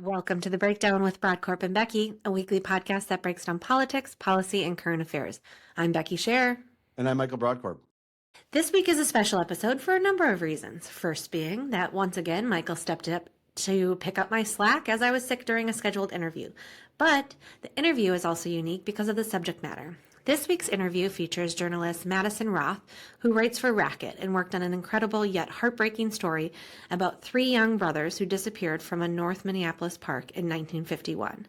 Welcome to The Breakdown with Brodkorb and Becky, a weekly podcast that breaks down politics, policy, and current affairs. I'm Becky Scherr. And I'm Michael Brodkorb. This week is a special episode for a number of reasons. First being that once again, Michael stepped up to pick up my slack as I was sick during a scheduled interview. But the interview is also unique because of the subject matter. This week's interview features journalist Maddie Roth, who writes for Racket and worked on an incredible yet heartbreaking story about three young brothers who disappeared from a North Minneapolis park in 1951.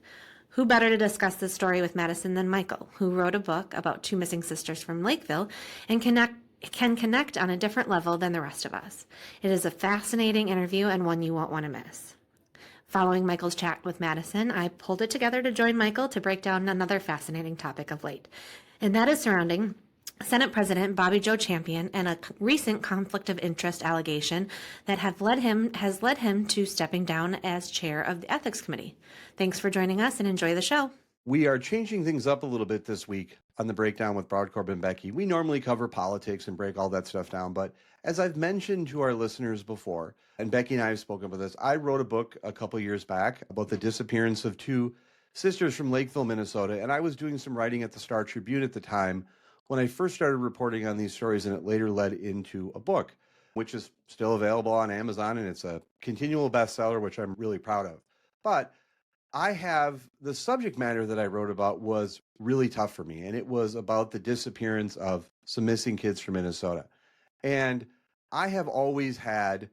Who better to discuss this story with Madison than Michael, who wrote a book about two missing sisters from Lakeville and can connect on a different level than the rest of us. It is a fascinating interview and one you won't want to miss. Following Michael's chat with Madison, I pulled it together to join Michael to break down another fascinating topic of late, and that is surrounding Senate President Bobby Joe Champion and a recent conflict of interest allegation that has led him to stepping down as chair of the Ethics Committee. Thanks for joining us and enjoy the show. We are changing things up a little bit this week on the Breakdown with Brodkorb and Becky. We normally cover politics and break all that stuff down, but as I've mentioned to our listeners before, and Becky and I have spoken about this, I wrote a book a couple years back about the disappearance of two sisters from Lakeville, Minnesota, and I was doing some writing at the Star Tribune at the time when I first started reporting on these stories, and it later led into a book, which is still available on Amazon, and it's a continual bestseller, which I'm really proud of. But the subject matter that I wrote about was really tough for me, and it was about the disappearance of some missing kids from Minnesota. And I have always had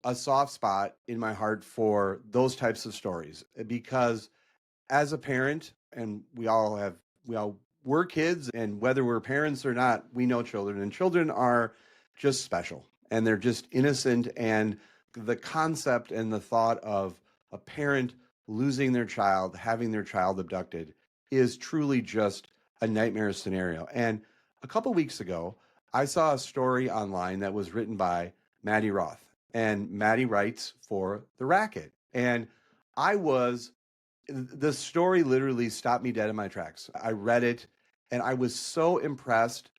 a soft spot in my heart for those types of stories because as a parent, and we all were kids, and whether we're parents or not, we know children, and children are just special, and they're just innocent, and the concept and the thought of a parent losing their child, having their child abducted, is truly just a nightmare scenario. And a couple weeks ago, I saw a story online that was written by Maddie Roth, and Maddie writes for The Racket. And the story literally stopped me dead in my tracks. I read it, and I was so impressed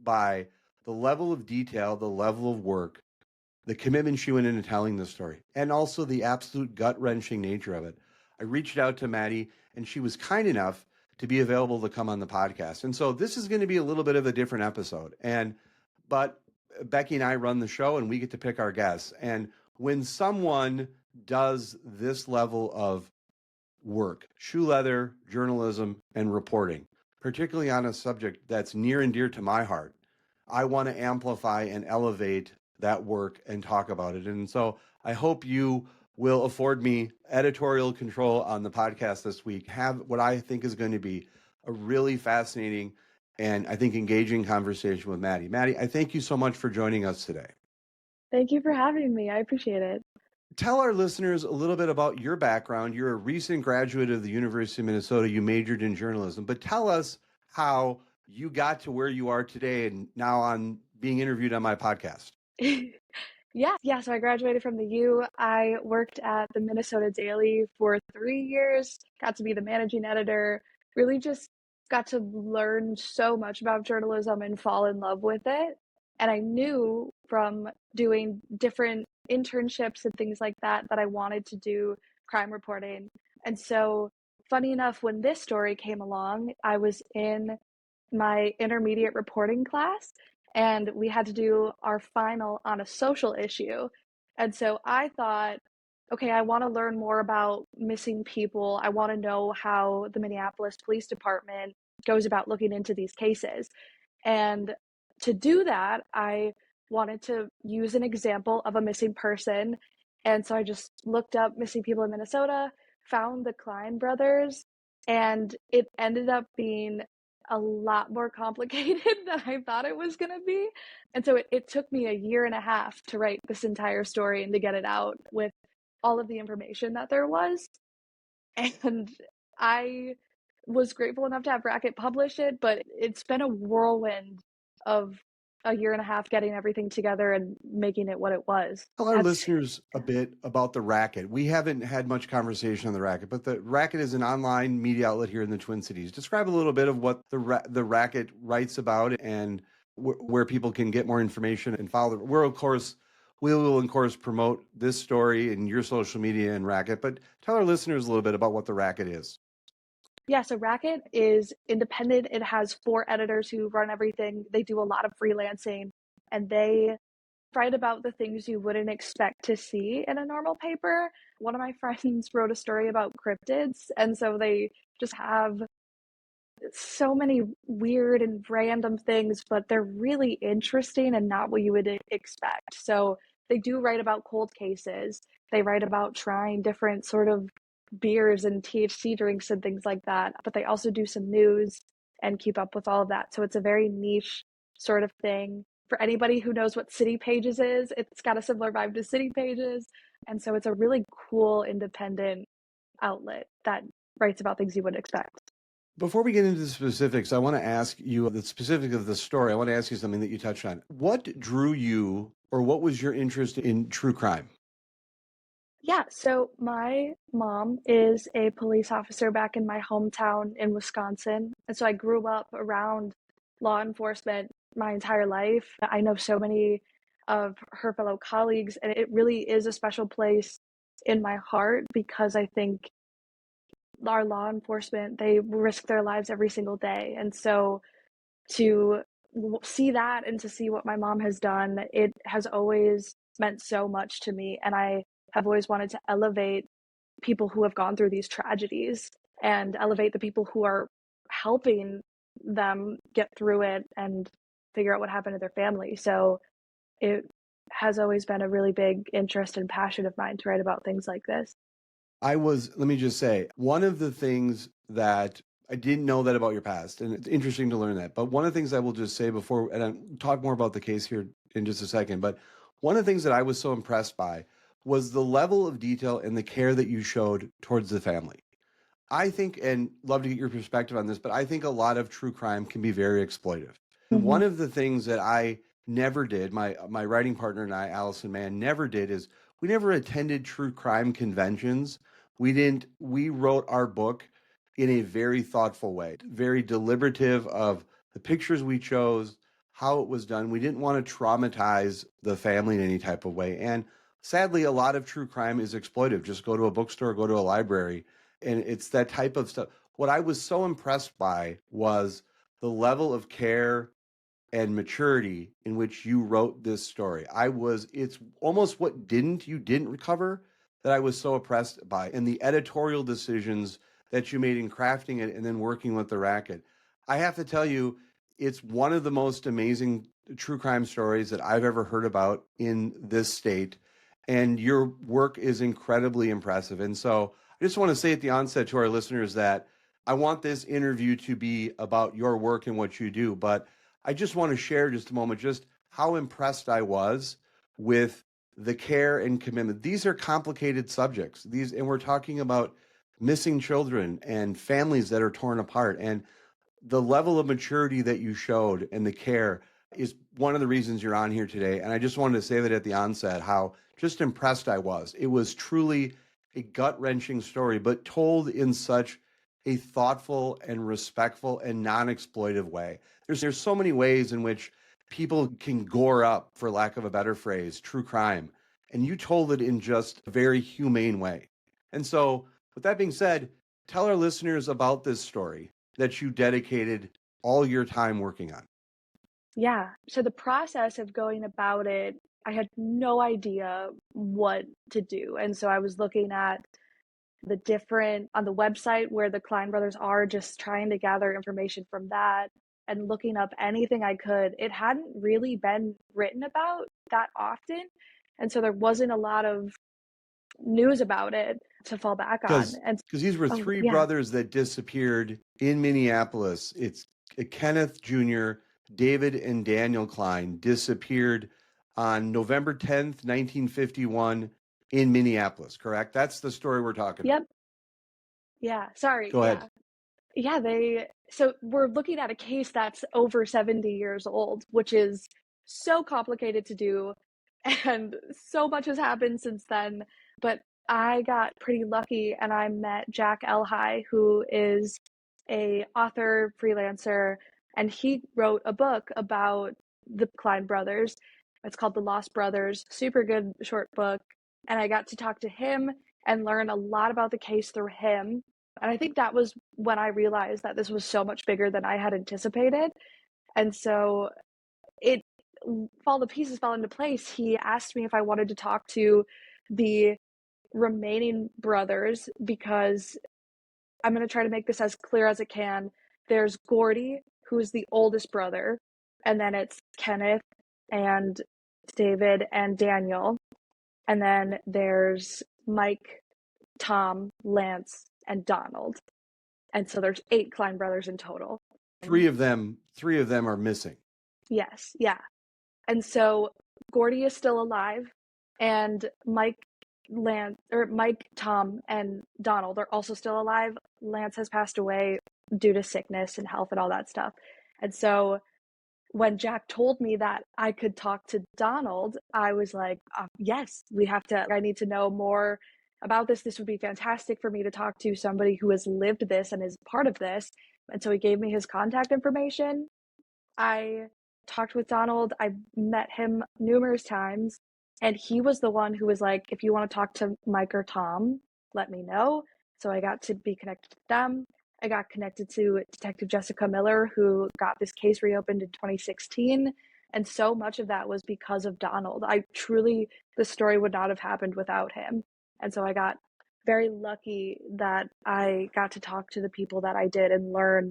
by the level of detail, the level of work, the commitment she went into telling the story, and also the absolute gut-wrenching nature of it. I reached out to Maddie, and she was kind enough to be available to come on the podcast. And so this is going to be a little bit of a different episode. But Becky and I run the show, and we get to pick our guests. And when someone does this level of work, shoe leather, journalism, and reporting, particularly on a subject that's near and dear to my heart, I want to amplify and elevate that work and talk about it. And so I hope you will afford me editorial control on the podcast this week, have what I think is going to be a really fascinating and I think engaging conversation with Maddie. Maddie, I thank you so much for joining us today. Thank you for having me. I appreciate it. Tell our listeners a little bit about your background. You're a recent graduate of the University of Minnesota. You majored in journalism, but tell us how you got to where you are today and now on being interviewed on my podcast. Yeah. So I graduated from the U. I worked at the Minnesota Daily for 3 years, got to be the managing editor, really just got to learn so much about journalism and fall in love with it. And I knew from doing different internships and things like that I wanted to do crime reporting. And so, funny enough, when this story came along, I was in my intermediate reporting class, and we had to do our final on a social issue. And so I thought, okay, I want to learn more about missing people. I want to know how the Minneapolis Police Department goes about looking into these cases. And to do that, I wanted to use an example of a missing person. And so I just looked up missing people in Minnesota, found the Klein brothers, and it ended up being a lot more complicated than I thought it was going to be. And so it took me a year and a half to write this entire story and to get it out with all of the information that there was. And I was grateful enough to have Racket publish it, but it's been a whirlwind of a year and a half getting everything together and making it what it was. Tell our listeners a bit about the Racket. We haven't had much conversation on the Racket, but the Racket is an online media outlet here in the Twin Cities. Describe a little bit of what the Racket writes about and where people can get more information and follow. We're, of course, We will, of course, promote this story in your social media and Racket, but tell our listeners a little bit about what the Racket is. Yeah, so Racket is independent. It has 4 editors who run everything. They do a lot of freelancing, and they write about the things you wouldn't expect to see in a normal paper. One of my friends wrote a story about cryptids, and so they just have so many weird and random things, but they're really interesting and not what you would expect. So they do write about cold cases. They write about trying different sort of beers and THC drinks and things like that. But they also do some news and keep up with all of that. So it's a very niche sort of thing. For anybody who knows what City Pages is, it's got a similar vibe to City Pages. And so it's a really cool independent outlet that writes about things you wouldn't expect. Before we get into the specifics, I want to ask you the specific of the story. I want to ask you something that you touched on. What drew you, or what was your interest in true crime? Yeah, so my mom is a police officer back in my hometown in Wisconsin. And so I grew up around law enforcement my entire life. I know so many of her fellow colleagues, and it really is a special place in my heart because I think our law enforcement, they risk their lives every single day. And so to see that and to see what my mom has done, it has always meant so much to me. And I have always wanted to elevate people who have gone through these tragedies and elevate the people who are helping them get through it and figure out what happened to their family. So it has always been a really big interest and passion of mine to write about things like this. Let me just say, one of the things that I didn't know that about your past, and it's interesting to learn that. But one of the things I will just say before, and I'll talk more about the case here in just a second, but one of the things that I was so impressed by was the level of detail and the care that you showed towards the family. I think, and love to get your perspective on this, but I think a lot of true crime can be very exploitive. And Mm-hmm. one of the things that I never did, my writing partner and I, Allison Mann, never did is we never attended true crime conventions. We wrote our book in a very thoughtful way, very deliberative of the pictures we chose, how it was done. We didn't want to traumatize the family in any type of way. And sadly, a lot of true crime is exploitive. Just go to a bookstore, go to a library, and it's that type of stuff. What I was so impressed by was the level of care and maturity in which you wrote this story. It's almost what you didn't recover that I was so impressed by, and the editorial decisions that you made in crafting it and then working with the Racket. I have to tell you, it's one of the most amazing true crime stories that I've ever heard about in this state. And your work is incredibly impressive. And so I just want to say at the onset to our listeners that I want this interview to be about your work and what you do, but I just want to share just a moment just how impressed I was with the care and commitment. These are complicated subjects. And we're talking about missing children and families that are torn apart. And the level of maturity that you showed and the care is one of the reasons you're on here today. And I just wanted to say that at the onset, how just impressed I was. It was truly a gut-wrenching story, but told in such a thoughtful and respectful and non-exploitive way. There's so many ways in which people can gore up, for lack of a better phrase, true crime. And you told it in just a very humane way. And so, with that being said, tell our listeners about this story that you dedicated all your time working on. Yeah. So the process of going about it, I had no idea what to do. And so I was looking at the different on the website where the Klein brothers are, just trying to gather information from that and looking up anything I could. It hadn't really been written about that often. And so there wasn't a lot of news about it to fall back on. And Because these were three yeah. brothers that disappeared in Minneapolis. It's Kenneth Jr., David, and Daniel Klein disappeared on November 10th, 1951 in Minneapolis, correct? That's the story we're talking about. Yep. Yeah. Sorry. Go Yeah. ahead. Yeah, so we're looking at a case that's over 70 years old, which is so complicated to do, and so much has happened since then. But I got pretty lucky and I met Jack Elhai, who is a author, freelancer, and he wrote a book about the Klein brothers. It's called The Lost Brothers. Super good short book. And I got to talk to him and learn a lot about the case through him. And I think that was when I realized that this was so much bigger than I had anticipated. And so it all the pieces fell into place. He asked me if I wanted to talk to the remaining brothers because I'm going to try to make this as clear as it can. There's Gordy, who's the oldest brother, and then it's Kenneth and David and Daniel. And then there's Mike, Tom, Lance, and Donald. And so there's 8 Klein brothers in total. Three of them are missing. Yes, yeah. And so Gordy is still alive, and Mike, Tom, and Donald are also still alive. Lance has passed away due to sickness and health and all that stuff. And so when Jack told me that I could talk to Donald, I was like, yes, I need to know more about this. This would be fantastic for me to talk to somebody who has lived this and is part of this. And so he gave me his contact information. I talked with Donald. I met him numerous times, and he was the one who was like, if you want to talk to Mike or Tom, let me know. So I got to be connected to them. I got connected to Detective Jessica Miller, who got this case reopened in 2016. And so much of that was because of Donald. The story would not have happened without him. And so I got very lucky that I got to talk to the people that I did and learn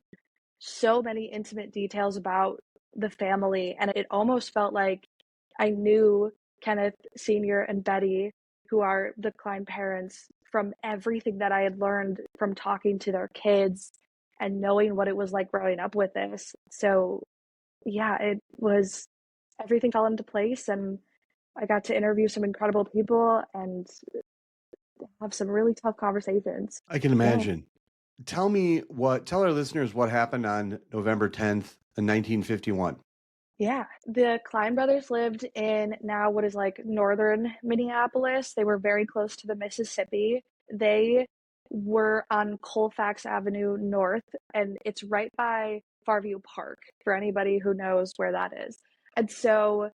so many intimate details about the family. And it almost felt like I knew Kenneth Sr. and Betty, who are the Klein parents, from everything that I had learned from talking to their kids and knowing what it was like growing up with this. So yeah, everything fell into place, and I got to interview some incredible people and have some really tough conversations. I can imagine. Tell our listeners what happened on November 10th, 1951. Yeah, the Klein brothers lived in now what is like northern Minneapolis. They were very close to the Mississippi. They were on Colfax Avenue North, and it's right by Farview Park for anybody who knows where that is. And so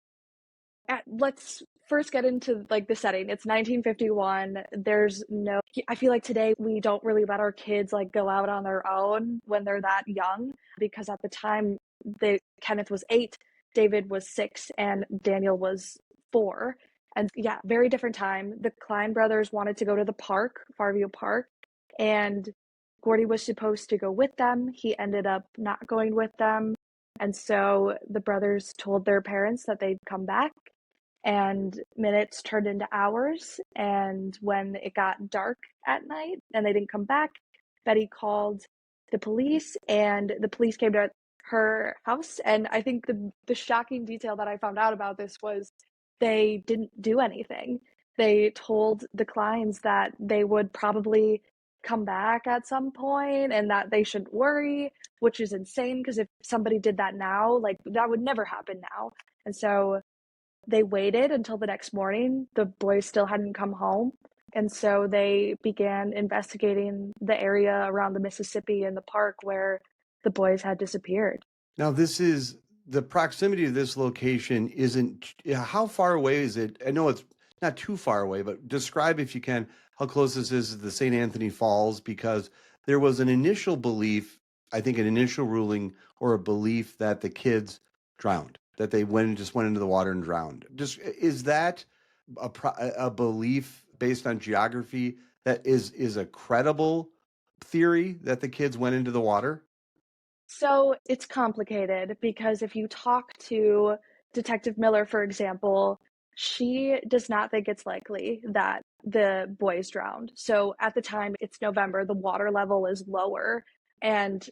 let's first get into like the setting. It's 1951. I feel like today we don't really let our kids like go out on their own when they're that young, because at the time Kenneth was 8, David was 6, and Daniel was 4. And yeah, very different time. The Klein brothers wanted to go to the park, Farview Park, and Gordy was supposed to go with them. He ended up not going with them. And so the brothers told their parents that they'd come back, and minutes turned into hours. And when it got dark at night and they didn't come back, Betty called the police, and the police came to her house. And I think the shocking detail that I found out about this was they didn't do anything. They told the Kleins that they would probably come back at some point and that they shouldn't worry, which is insane, because if somebody did that now, like that would never happen now. And so they waited until the next morning. The boys still hadn't come home. And so they began investigating the area around the Mississippi and the park where the boys had disappeared. Now, the proximity of this location how far away is it? I know it's not too far away, but describe, if you can, how close this is to the St. Anthony Falls, because there was an initial belief, I think an initial ruling or a belief that the kids drowned, that they just went into the water and drowned. Is that a belief based on geography that is a credible theory that the kids went into the water? So it's complicated, because if you talk to Detective Miller, for example, she does not think it's likely that the boys drowned. So at the time, it's November, the water level is lower. And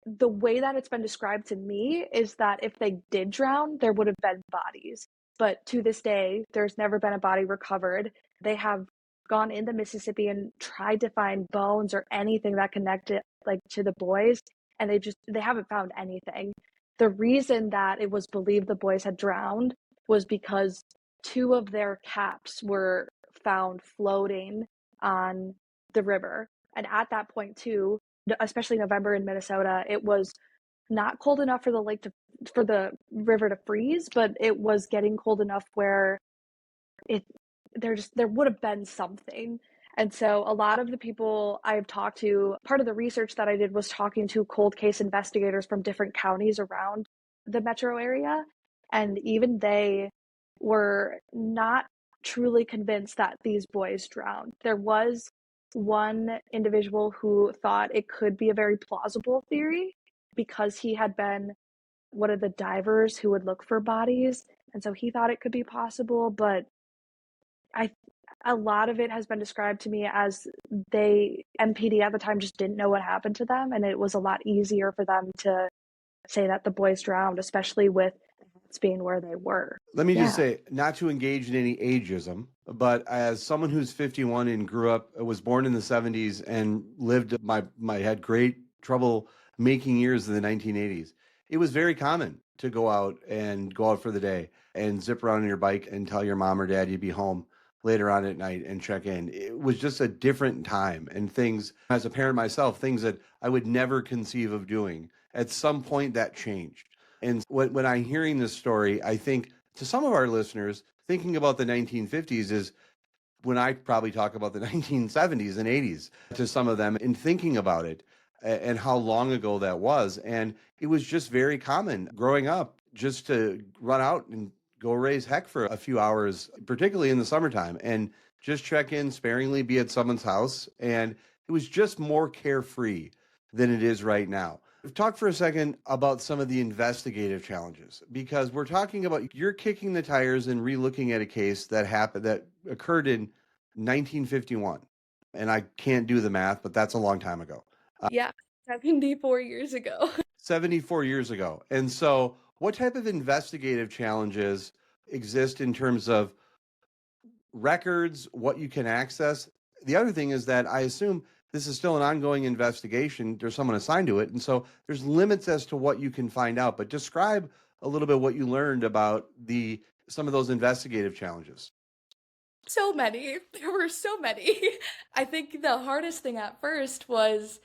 the way that it's been described to me is that if they did drown, there would have been bodies. But to this day, there's never been a body recovered. They have gone in the Mississippi and tried to find bones or anything that connected like to the boys, and they haven't found anything. The reason that it was believed the boys had drowned was because 2 of their caps were found floating on the river. And at that point too, especially November in Minnesota, it was not cold enough for the lake to for the river to freeze, but it was getting cold enough where it there would have been something. And so a lot of the people I've talked to, part of the research that I did was talking to cold case investigators from different counties around the metro area. And even they were not truly convinced that these boys drowned. There was one individual who thought it could be a very plausible theory because he had been one of the divers who would look for bodies. And so he thought it could be possible, but I a lot of it has been described to me as MPD at the time just didn't know what happened to them, and it was a lot easier for them to say that the boys drowned, especially with being where they were. Let me just Yeah. say, not to engage in any ageism, but as someone who's 51 and grew up, was born in the 70s and lived had great trouble making years in the 1980s. It was very common to go out for the day and zip around on your bike and tell your mom or dad you'd be home later on at night and check in. It was just a different time, and things, as a parent myself, things that I would never conceive of doing. At some point that changed. And when I'm hearing this story, I think to some of our listeners, thinking about the 1950s is when I probably talk about the 1970s and 80s to some of them, in thinking about it and how long ago that was. And it was just very common growing up just to run out and go raise heck for a few hours, particularly in the summertime, and just check in sparingly, be at someone's house. And it was just more carefree than it is right now. Talk for a second about some of the investigative challenges, because we're talking about you're kicking the tires and relooking at a case that occurred in 1951. And I can't do the math, but that's a long time ago. Yeah, 74 years ago. 74 years ago. And so what type of investigative challenges exist in terms of records, what you can access? The other thing is that I assume this is still an ongoing investigation. There's someone assigned to it. And so there's limits as to what you can find out. But describe a little bit what you learned about some of those investigative challenges. So many. There were so many. I think the hardest thing at first was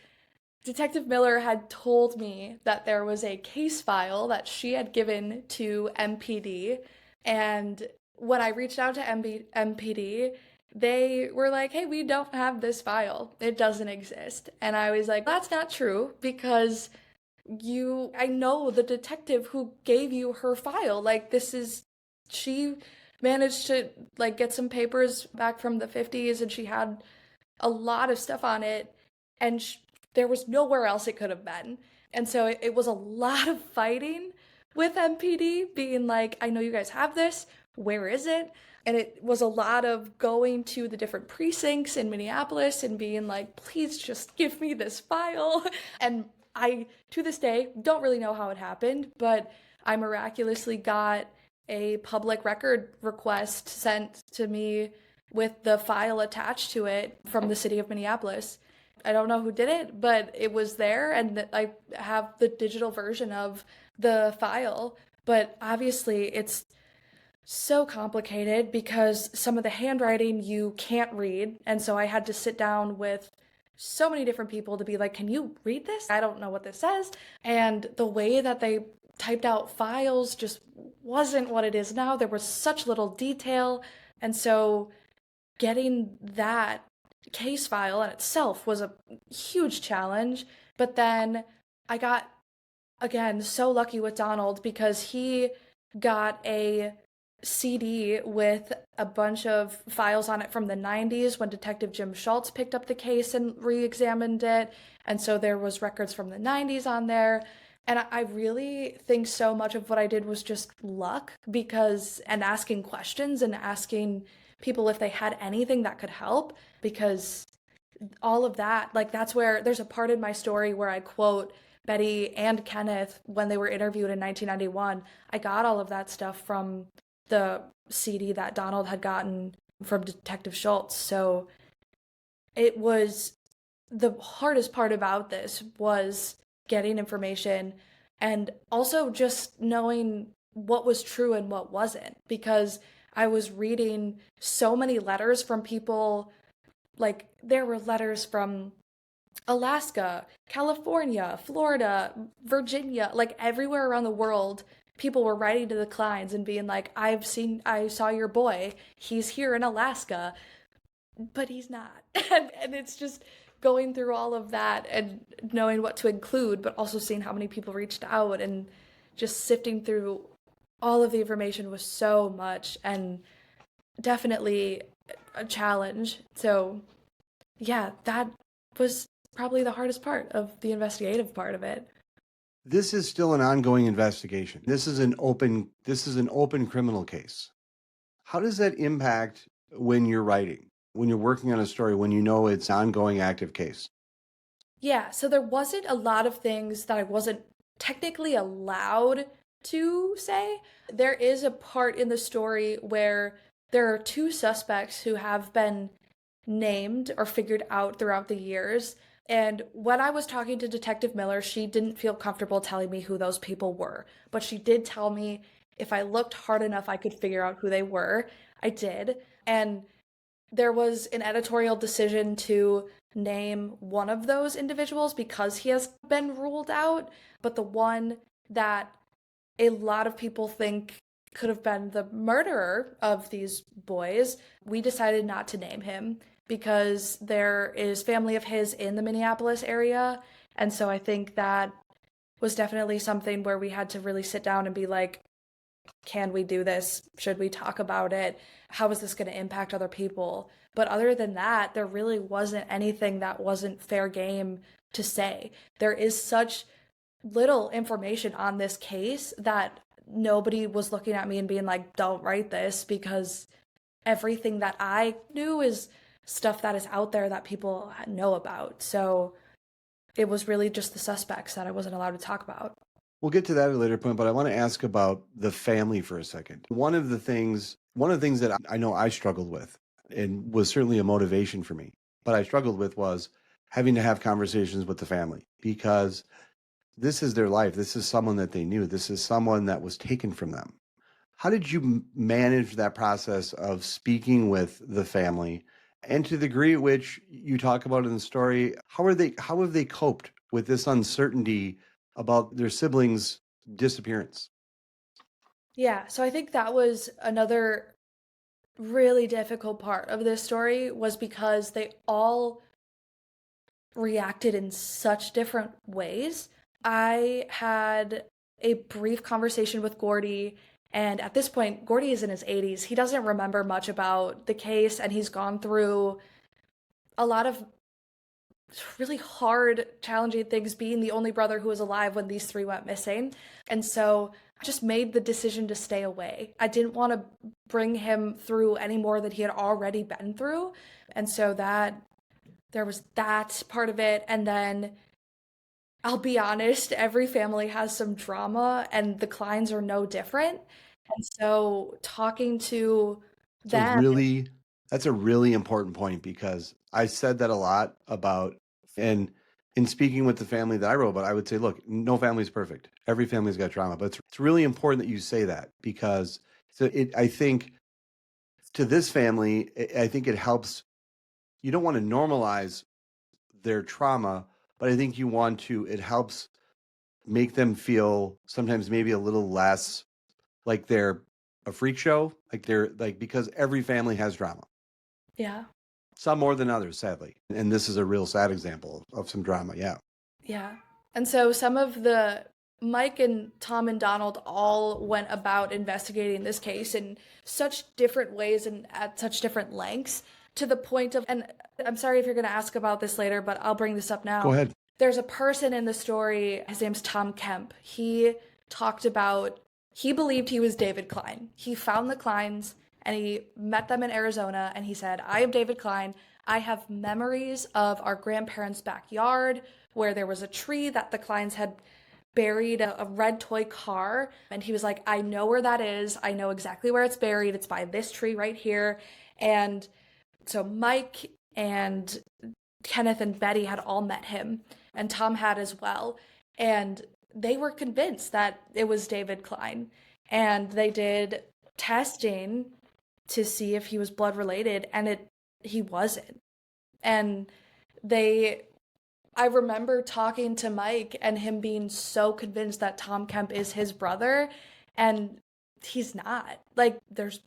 Detective Miller had told me that there was a case file that she had given to MPD. And when I reached out to MPD, they were like, hey, we don't have this file. It doesn't exist. And I was like, that's not true, because I know the detective who gave you her file. Like, she managed to get some papers back from the 50s, and she had a lot of stuff on it, and there was nowhere else it could have been. And so it was a lot of fighting with MPD, being like, I know you guys have this, where is it? And it was a lot of going to the different precincts in Minneapolis and being like, please just give me this file. And I, to this day, don't really know how it happened, but I miraculously got a public record request sent to me with the file attached to it from the city of Minneapolis. I don't know who did it, but it was there, and I have the digital version of the file. But obviously it's so complicated because some of the handwriting you can't read, and so I had to sit down with so many different people to be like, can you read this? I don't know what this says. And the way that they typed out files just wasn't what it is now. There was such little detail, and so getting that case file in itself was a huge challenge. But then I got, again, so lucky with Donald, because he got a CD with a bunch of files on it from the 90s when Detective Jim Schultz picked up the case and re-examined it. And so there was records from the 90s on there. And I really think so much of what I did was just luck, and asking questions and asking people if they had anything that could help, because all of that, that's where there's a part in my story where I quote Betty and Kenneth when they were interviewed in 1991. I got all of that stuff from the CD that Donald had gotten from Detective Schultz. So it was, the hardest part about this was getting information, and also just knowing what was true and what wasn't, because I was reading so many letters from people. There were letters from Alaska, California, Florida, Virginia, like everywhere around the world, people were writing to the Kleins and being like, I saw your boy. He's here in Alaska, but he's not. And it's just going through all of that and knowing what to include, but also seeing how many people reached out and just sifting through all of the information was so much and definitely a challenge. So, yeah, that was probably the hardest part of the investigative part of it. This is still an ongoing investigation. This is an open criminal case. How does that impact when you're writing, when you're working on a story, when you know it's an ongoing active case? Yeah, so there wasn't a lot of things that I wasn't technically allowed to say. There is a part in the story where there are two suspects who have been named or figured out throughout the years. And when I was talking to Detective Miller, she didn't feel comfortable telling me who those people were. But she did tell me if I looked hard enough, I could figure out who they were. I did. And there was an editorial decision to name one of those individuals because he has been ruled out, but the one that a lot of people think could have been the murderer of these boys, we decided not to name him because there is family of his in the Minneapolis area. And so I think that was definitely something where we had to really sit down and be like, can we do this? Should we talk about it? How is this going to impact other people? But other than that, there really wasn't anything that wasn't fair game to say. There is such little information on this case that nobody was looking at me and being like, don't write this, because everything that I knew is stuff that is out there that people know about. So it was really just the suspects that I wasn't allowed to talk about. We'll get to that at a later point, but I want to ask about the family for a second. One of the things that I know I struggled with and was certainly a motivation for me, but I struggled with was having to have conversations with the family because this is their life. This is someone that they knew. This is someone that was taken from them. How did you manage that process of speaking with the family? And to the degree at which you talk about in the story, how have they coped with this uncertainty about their siblings' disappearance? Yeah, so I think that was another really difficult part of this story was because they all reacted in such different ways. I had a brief conversation with Gordy, and at this point, Gordy is in his 80s. He doesn't remember much about the case, and he's gone through a lot of really hard, challenging things, being the only brother who was alive when these three went missing. And so I just made the decision to stay away. I didn't want to bring him through any more than he had already been through. And so that there was that part of it. And then I'll be honest, every family has some drama, and the Kleins are no different. And so talking to So them, that's a really important point because I said that a lot about, and in speaking with the family that I wrote about, I would say, look, no family's perfect. Every family's got drama, but it's really important that you say that because I think to this family, I think it helps. You don't want to normalize their trauma, but I think it helps make them feel sometimes maybe a little less like they're a freak show, because every family has drama. yeah. Some more than others, sadly. And this is a real sad example of some drama. Yeah. Yeah. And so some of the Mike and Tom and Donald all went about investigating this case in such different ways and at such different lengths to the point of, and I'm sorry if you're going to ask about this later, but I'll bring this up now. Go ahead. There's a person in the story, his name's Tom Kemp. He talked about, he believed he was David Klein. He found the Kleins and he met them in Arizona and he said, I am David Klein. I have memories of our grandparents' backyard where there was a tree that the Kleins had buried a red toy car. And he was like, I know where that is. I know exactly where it's buried. It's by this tree right here. And so Mike and Kenneth and Betty had all met him, and Tom had as well. And they were convinced that it was David Klein. And they did testing to see if he was blood related, and he wasn't. And they I remember talking to Mike and him being so convinced that Tom Kemp is his brother, and he's not. Like,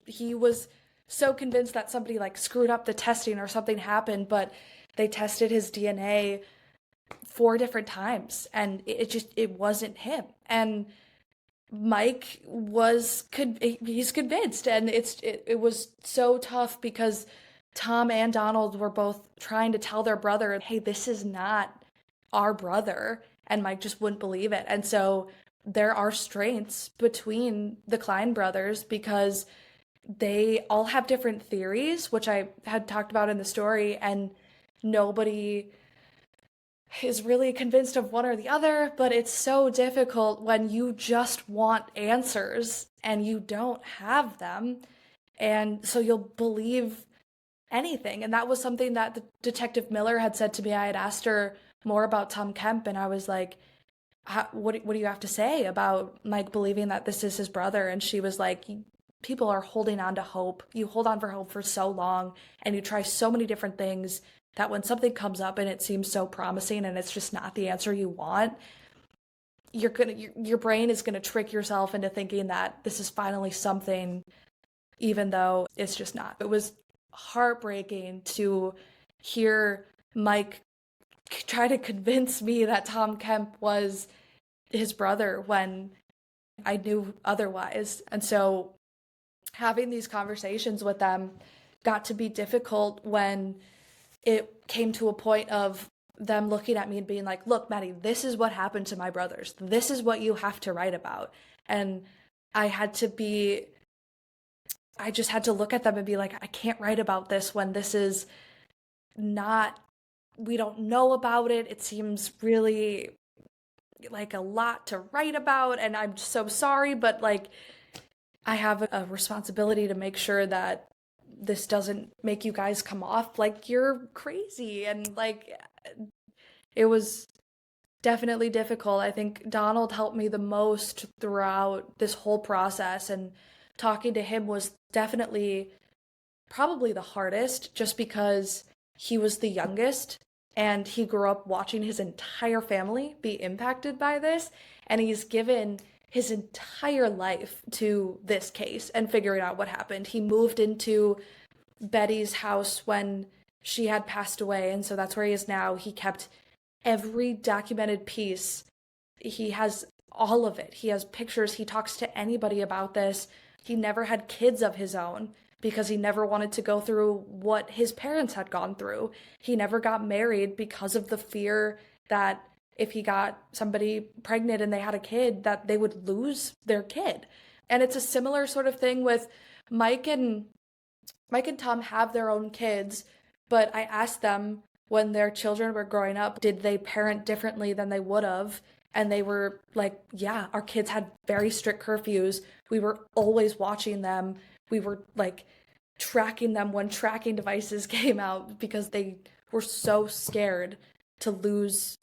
he was so convinced that somebody like screwed up the testing or something happened, but they tested his DNA 4 different times and it wasn't him. And Mike he's convinced, and it was so tough because Tom and Donald were both trying to tell their brother, hey, this is not our brother, and Mike just wouldn't believe it. And so there are strains between the Klein brothers because they all have different theories, which I had talked about in the story, and nobody is really convinced of one or the other, but it's so difficult when you just want answers and you don't have them. And so you'll believe anything. And that was something that the Detective Miller had said to me. I had asked her more about Tom Kemp, and I was like, what do you have to say about Mike believing that this is his brother? And she was like, people are holding on to hope. You hold on for hope for so long, and you try so many different things that when something comes up and it seems so promising and it's just not the answer you want, your brain is gonna trick yourself into thinking that this is finally something, even though it's just not. It was heartbreaking to hear Mike try to convince me that Tom Kemp was his brother when I knew otherwise. And so having these conversations with them got to be difficult when it came to a point of them looking at me and being like, look, Maddie, this is what happened to my brothers. This is what you have to write about. And I just had to look at them and be like, I can't write about this when this is not, we don't know about it. It seems really like a lot to write about, and I'm so sorry, but like I have a responsibility to make sure that this doesn't make you guys come off like you're crazy. And like it was definitely difficult. I think Donald helped me the most throughout this whole process, and talking to him was definitely probably the hardest just because he was the youngest and he grew up watching his entire family be impacted by this, and he's given his entire life to this case and figuring out what happened. He moved into Betty's house when she had passed away, and so that's where he is now. He kept every documented piece. He has all of it. He has pictures. He talks to anybody about this. He never had kids of his own because he never wanted to go through what his parents had gone through. He never got married because of the fear that if he got somebody pregnant and they had a kid, that they would lose their kid. And it's a similar sort of thing with Mike and Tom have their own kids, but I asked them when their children were growing up, did they parent differently than they would have? And they were like, yeah, our kids had very strict curfews. We were always watching them. We were like tracking them when tracking devices came out because they were so scared to lose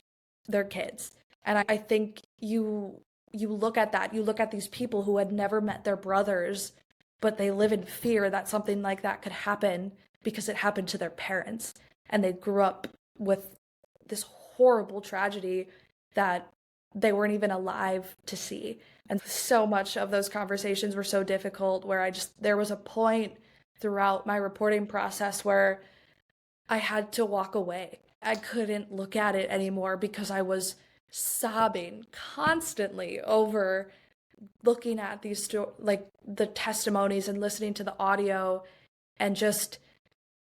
their kids. And I think you look at that, you look at these people who had never met their brothers, but they live in fear that something like that could happen because it happened to their parents. And they grew up with this horrible tragedy that they weren't even alive to see. And so much of those conversations were so difficult where there was a point throughout my reporting process where I had to walk away. I couldn't look at it anymore because I was sobbing constantly over looking at these like the testimonies and listening to the audio, and just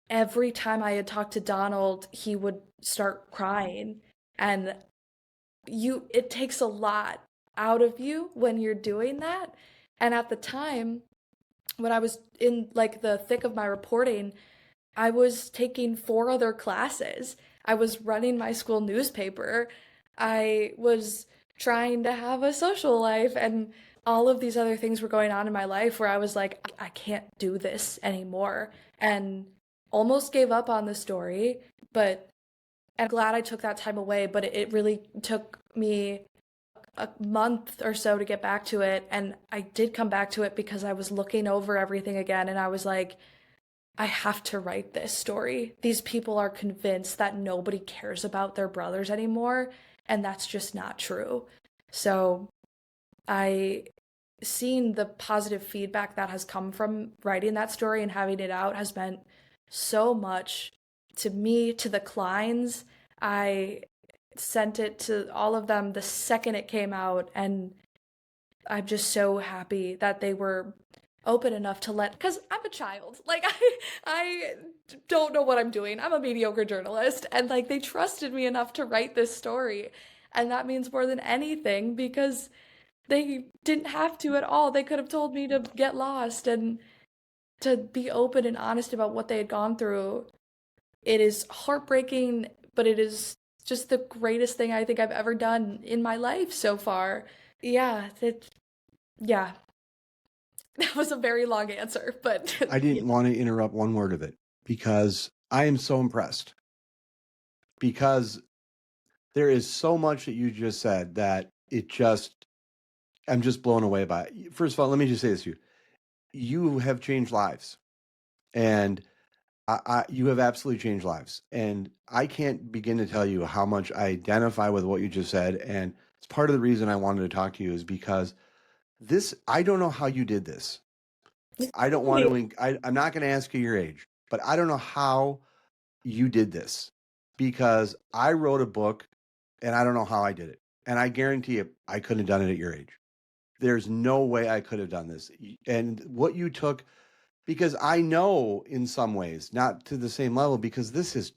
every time I had talked to Donald, he would start crying. And it takes a lot out of you when you're doing that. And at the time, when I was in like the thick of my reporting, I was taking 4 other classes. I was running my school newspaper. I was trying to have a social life, and all of these other things were going on in my life where I was like, I can't do this anymore, and almost gave up on the story. But I'm glad I took that time away, but it really took me a month or so to get back to it. And I did come back to it because I was looking over everything again, and I was like, I have to write this story. These people are convinced that nobody cares about their brothers anymore, and that's just not true. So I seeing the positive feedback that has come from writing that story and having it out has meant so much to me, to the Kleins. I sent it to all of them the second it came out, and I'm just so happy that they were open enough to let, because I'm a child. Like I don't know what I'm doing. I'm a mediocre journalist, and like they trusted me enough to write this story. And that means more than anything because they didn't have to at all. They could have told me to get lost and to be open and honest about what they had gone through. It is heartbreaking, but it is just the greatest thing I think I've ever done in my life so far. Yeah, yeah. That was a very long answer, but I didn't want to interrupt one word of it because I am so impressed. Because there is so much that you just said that I'm just blown away by it. First of all, let me just say this to you. You have changed lives, and you have absolutely changed lives. And I can't begin to tell you how much I identify with what you just said. And it's part of the reason I wanted to talk to you is because I don't know how you did this. I don't want to, I'm not going to ask you your age, but I don't know how you did this because I wrote a book and I don't know how I did it. And I guarantee you, I couldn't have done it at your age. There's no way I could have done this. And what you took, because I know in some ways, not to the same level, because this is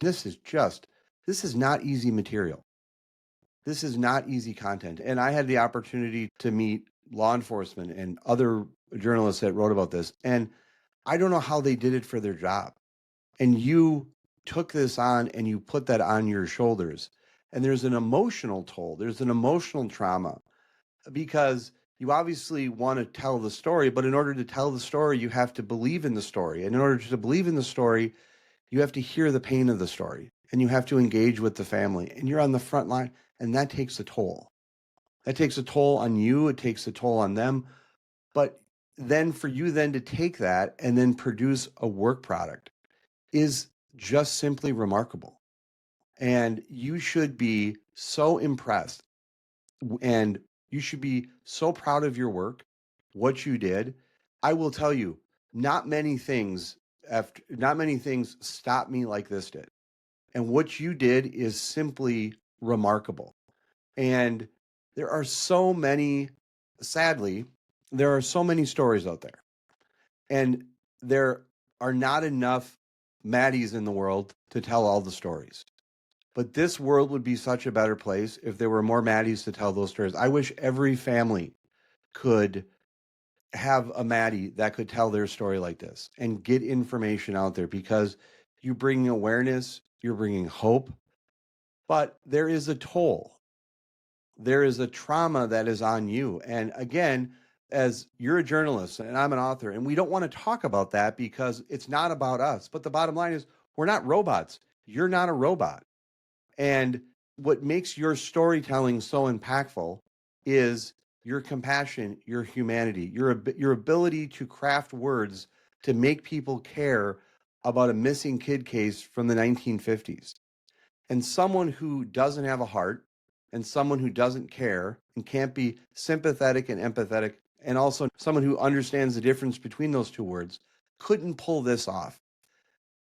not easy material. This is not easy content. And I had the opportunity to meet law enforcement and other journalists that wrote about this. And I don't know how they did it for their job. And you took this on and you put that on your shoulders. And there's an emotional toll. There's an emotional trauma because you obviously want to tell the story, but in order to tell the story, you have to believe in the story. And in order to believe in the story, you have to hear the pain of the story and you have to engage with the family. And you're on the front line, and that takes a toll. That takes a toll on you. It takes a toll on them. But then for you then to take that and then produce a work product is just simply remarkable. And you should be so impressed and you should be so proud of your work, what you did. I will tell you, not many things stop me like this did. And what you did is simply remarkable. And there are so many, sadly, there are so many stories out there. And there are not enough Maddies in the world to tell all the stories. But this world would be such a better place if there were more Maddies to tell those stories. I wish every family could have a Maddie that could tell their story like this and get information out there because you bring awareness, you're bringing hope, but there is a toll. There is a trauma that is on you. And again, as you're a journalist and I'm an author, and we don't want to talk about that because it's not about us. But the bottom line is we're not robots. You're not a robot. And what makes your storytelling so impactful is your compassion, your humanity, your ability to craft words to make people care about a missing kid case from the 1950s. And someone who doesn't have a heart and someone who doesn't care and can't be sympathetic and empathetic, and also someone who understands the difference between those two words, couldn't pull this off.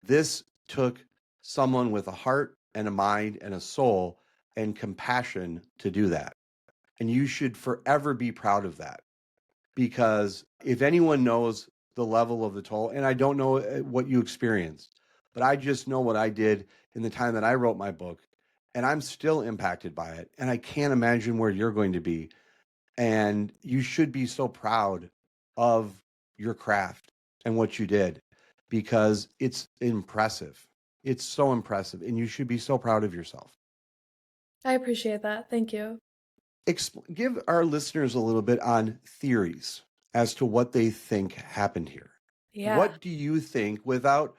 This took someone with a heart and a mind and a soul and compassion to do that. And you should forever be proud of that. Because if anyone knows the level of the toll, and I don't know what you experienced, but I just know what I did in the time that I wrote my book, and I'm still impacted by it. And I can't imagine where you're going to be. And you should be so proud of your craft and what you did because it's impressive. It's so impressive. And you should be so proud of yourself. I appreciate that. Thank you. Give our listeners a little bit on theories as to what they think happened here. Yeah. What do you think without,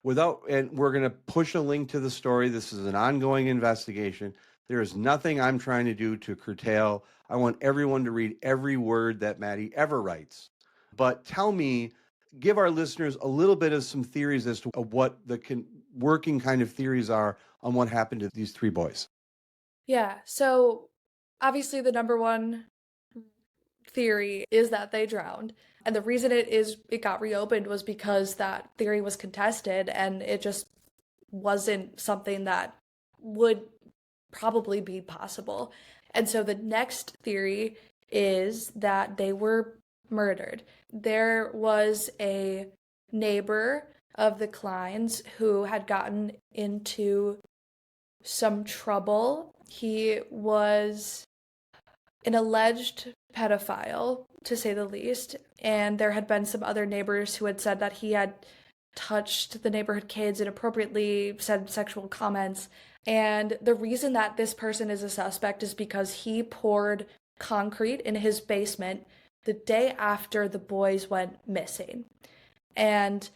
and we're going to push a link to the story. This is an ongoing investigation. There is nothing I'm trying to do to curtail. I want everyone to read every word that Maddie ever writes. But tell me, give our listeners a little bit of some theories as to what the working kind of theories are on what happened to these three boys. Yeah, so obviously the number one theory is that they drowned. And the reason it got reopened was because that theory was contested and it just wasn't something that would probably be possible. And so the next theory is that they were murdered. There was a neighbor of the Kleins who had gotten into some trouble. He was an alleged pedophile, to say the least, and there had been some other neighbors who had said that he had touched the neighborhood kids inappropriately, said sexual comments. And the reason that this person is a suspect is because he poured concrete in his basement the day after the boys went missing. And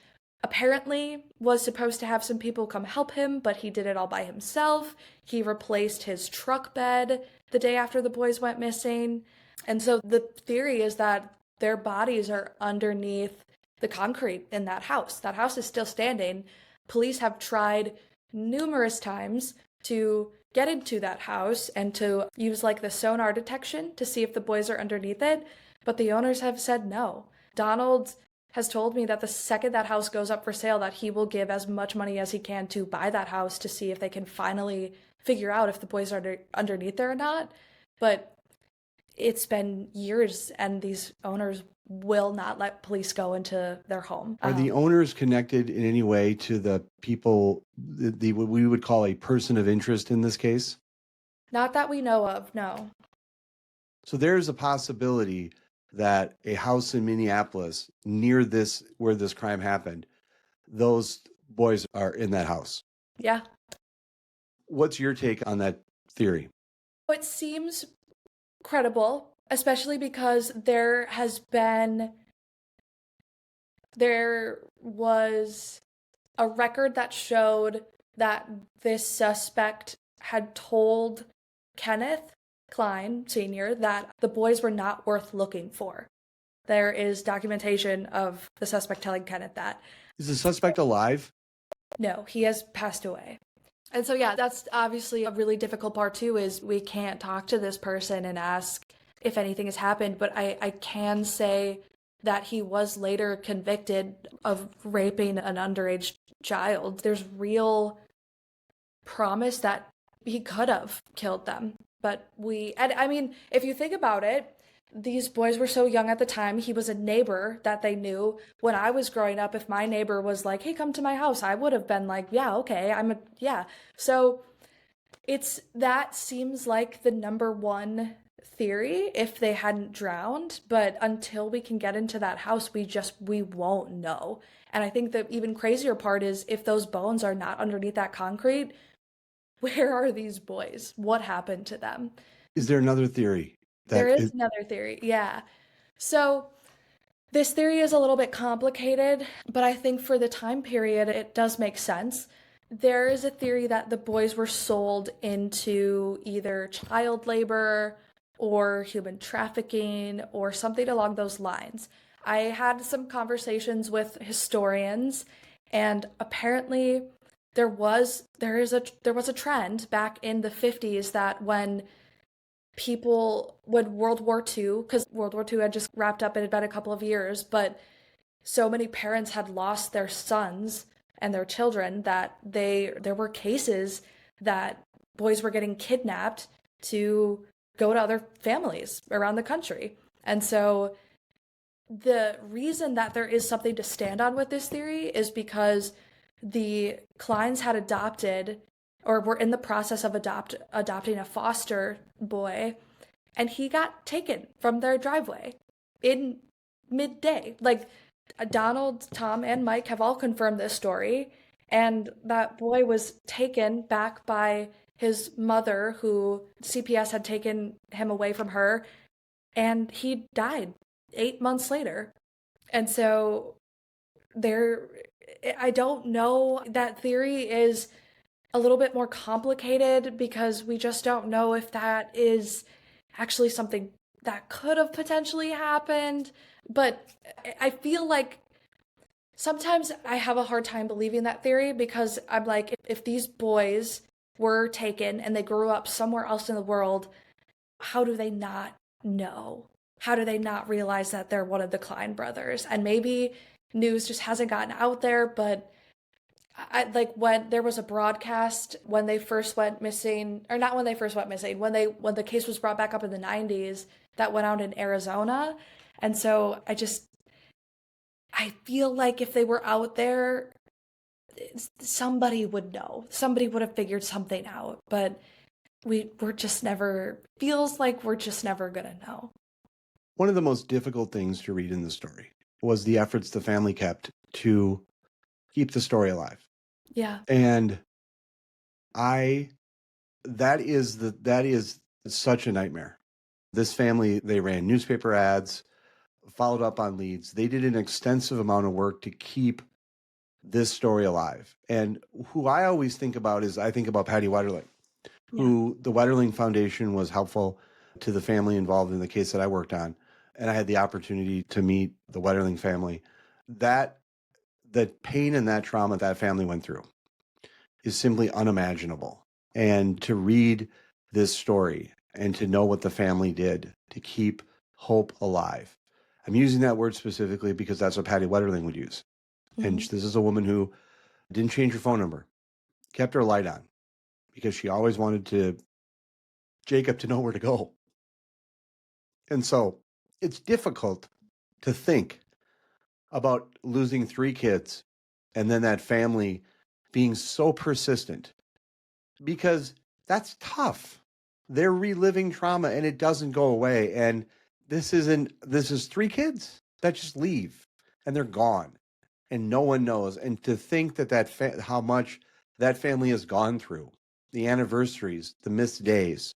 apparently was supposed to have some people come help him, but he did it all by himself. He replaced his truck bed the day after the boys went missing. And so the theory is that their bodies are underneath the concrete in that house. That house is still standing. Police have tried numerous times to get into that house and to use like the sonar detection to see if the boys are underneath it, but the owners have said no. Donald has told me that the second that house goes up for sale, that he will give as much money as he can to buy that house to see if they can finally figure out if the boys are underneath there or not. But it's been years and these owners will not let police go into their home. Are the owners connected in any way to the people, what we would call a person of interest in this case? Not that we know of, no. So there's a possibility that a house in Minneapolis near this, where this crime happened, those boys are in that house. Yeah. What's your take on that theory? It seems credible, especially because there was a record that showed that this suspect had told Kenneth Klein Sr. that the boys were not worth looking for. There is documentation of the suspect telling Kenneth that. Is the suspect alive? No, he has passed away. And so, yeah, that's obviously a really difficult part too, is we can't talk to this person and ask if anything has happened, but I can say that he was later convicted of raping an underage child. There's real promise that he could have killed them. But I mean, if you think about it, these boys were so young at the time. He was a neighbor that they knew. When I was growing up, if my neighbor was like, hey, come to my house, I would have been like, yeah, okay, yeah. So that seems like the number one theory if they hadn't drowned. But until we can get into that house, we won't know. And I think the even crazier part is if those bones are not underneath that concrete, where are these boys? What happened to them? Is there another theory? There is another theory, yeah. So this theory is a little bit complicated, but I think for the time period, it does make sense. There is a theory that the boys were sold into either child labor or human trafficking or something along those lines. I had some conversations with historians, and apparently there was a trend back in the 50s that when World War II, because World War II had just wrapped up, it had been a couple of years, but so many parents had lost their sons and their children that there were cases that boys were getting kidnapped to go to other families around the country. And so the reason that there is something to stand on with this theory is because the Kleins had adopted or were in the process of adopting a foster boy, and he got taken from their driveway in midday. Like, Donald, Tom, and Mike have all confirmed this story, and that boy was taken back by his mother, who CPS had taken him away from her, and he died 8 months later. And so I don't know, that theory is a little bit more complicated because we just don't know if that is actually something that could have potentially happened. But I feel like sometimes I have a hard time believing that theory because I'm like, if these boys were taken and they grew up somewhere else in the world, how do they not know? How do they not realize that they're one of the Klein brothers? And maybe news just hasn't gotten out there, but I like when there was a broadcast when they first went missing, or not when they first went missing, when the case was brought back up in the 90s that went out in Arizona. And so I feel like if they were out there, somebody would know. Somebody would have figured something out, but we're just never, feels like we're just never gonna know. One of the most difficult things to read in the story was the efforts the family kept to keep the story alive. Yeah. And that is such a nightmare. This family, they ran newspaper ads, followed up on leads. They did an extensive amount of work to keep this story alive. And who I always think about is I think about Patty Wetterling, who the Wetterling Foundation was helpful to the family involved in the case that I worked on. And I had the opportunity to meet the Wetterling family. That the pain and that trauma that family went through is simply unimaginable. And to read this story and to know what the family did to keep hope alive. I'm using that word specifically because that's what Patty Wetterling would use. And this is a woman who didn't change her phone number, kept her light on because she always wanted Jacob to know where to go. And so it's difficult to think about losing 3 kids and then that family being so persistent because that's tough. They're reliving trauma and it doesn't go away. And this is 3 kids that just leave and they're gone and no one knows. And to think that how much that family has gone through, the anniversaries, the missed days,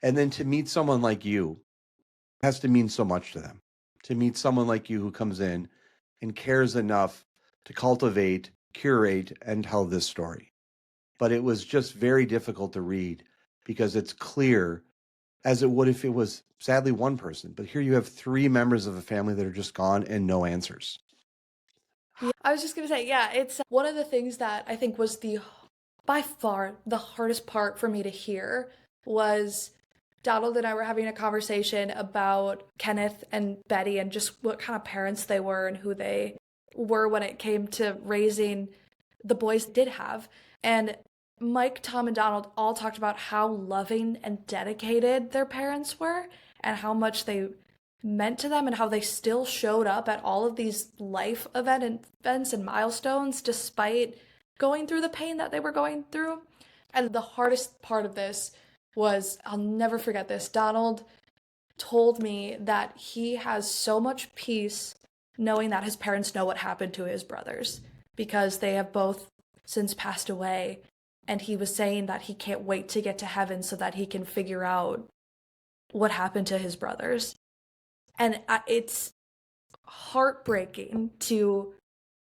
and then to meet someone like you has to mean so much to them. To meet someone like you who comes in and cares enough to cultivate, curate, and tell this story. But it was just very difficult to read because it's clear, as it would if it was sadly one person. But here you have 3 members of a family that are just gone and no answers. Yeah, I was just gonna say, yeah, it's one of the things that I think was by far the hardest part for me to hear was Donald and I were having a conversation about Kenneth and Betty and just what kind of parents they were and who they were when it came to raising the boys did have. And Mike, Tom, and Donald all talked about how loving and dedicated their parents were and how much they meant to them and how they still showed up at all of these life events and milestones despite going through the pain that they were going through. And the hardest part of this was, I'll never forget this, Donald told me that he has so much peace knowing that his parents know what happened to his brothers because they have both since passed away. And he was saying that he can't wait to get to heaven so that he can figure out what happened to his brothers. And it's heartbreaking to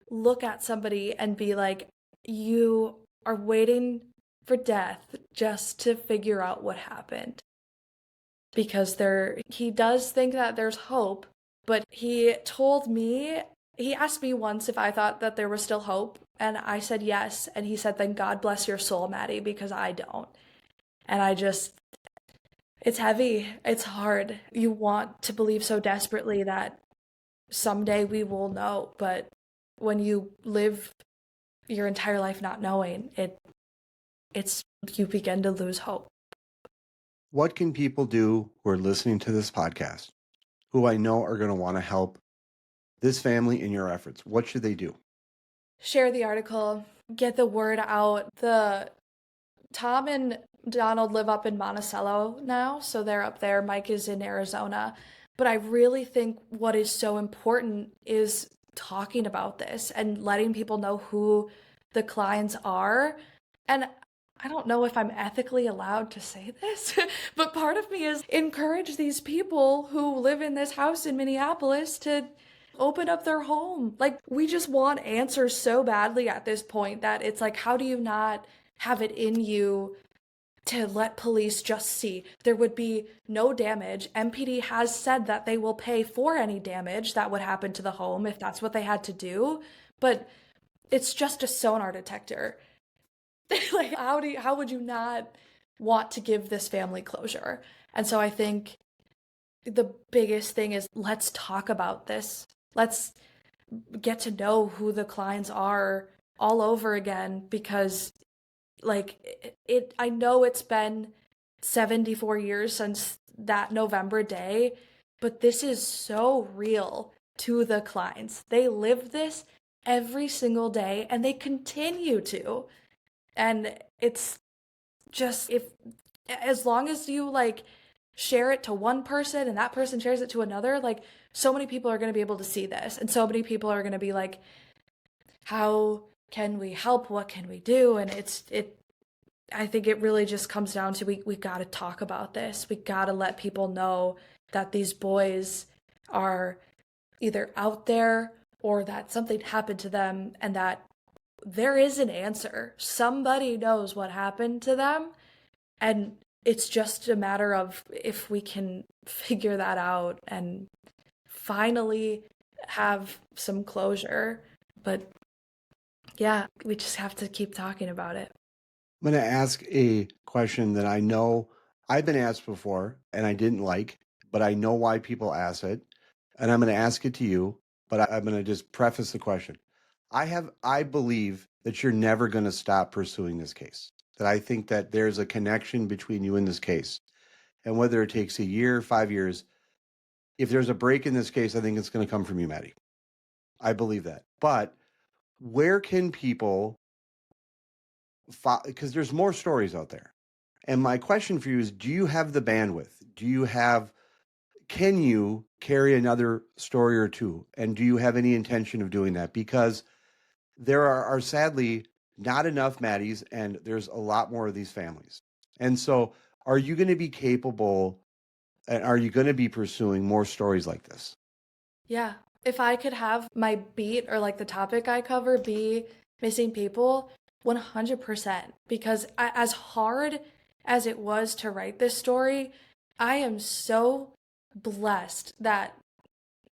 look at somebody and be like, you are waiting for death just to figure out what happened. Because he does think that there's hope, but he asked me once if I thought that there was still hope, and I said yes, and he said, then God bless your soul, Maddie, because I don't. And it's heavy. It's hard. You want to believe so desperately that someday we will know, but when you live your entire life not knowing, you begin to lose hope. What can people do who are listening to this podcast, who I know are going to want to help this family in your efforts? What should they do? Share the article, get the word out. Tom and Donald live up in Monticello now, so they're up there. Mike is in Arizona. But I really think what is so important is talking about this and letting people know who the Kleins are. And I don't know if I'm ethically allowed to say this, but part of me is encourage these people who live in this house in Minneapolis to open up their home. Like, we just want answers so badly at this point that it's like, how do you not have it in you to let police just see. There would be no damage. MPD has said that they will pay for any damage that would happen to the home if that's what they had to do, but it's just a sonar detector. Like, how would you not want to give this family closure? And so I think the biggest thing is, let's talk about this. Let's get to know who the Kleins are all over again, because like I know it's been 74 years since that November day, but this is so real to the Kleins. They live this every single day and they continue to. And it's just, if as long as you like share it to one person and that person shares it to another, like so many people are going to be able to see this, and so many people are going to be like, how can we help? What can we do? And I think it really just comes down to, we got to talk about this. We got to let people know that these boys are either out there or that something happened to them, and that there is an answer. Somebody knows what happened to them, and it's just a matter of if we can figure that out and finally have some closure. But yeah, we just have to keep talking about it. I'm going to ask a question that I know I've been asked before and I didn't like, but I know why people ask it. And I'm going to ask it to you, but I'm going to just preface the question. I believe that you're never going to stop pursuing this case, that I think that there's a connection between you and this case. And whether it takes a year, 5 years, if there's a break in this case, I think it's going to come from you, Maddie. I believe that. But where can people, because there's more stories out there. And my question for you is, do you have the bandwidth? Can you carry another story or two? And do you have any intention of doing that? Because there are sadly not enough Maddies, and there's a lot more of these families. And so are you going to be capable, and are you going to be pursuing more stories like this? Yeah. If I could have my beat, or like the topic I cover, be missing people, 100%. Because as hard as it was to write this story, I am so blessed that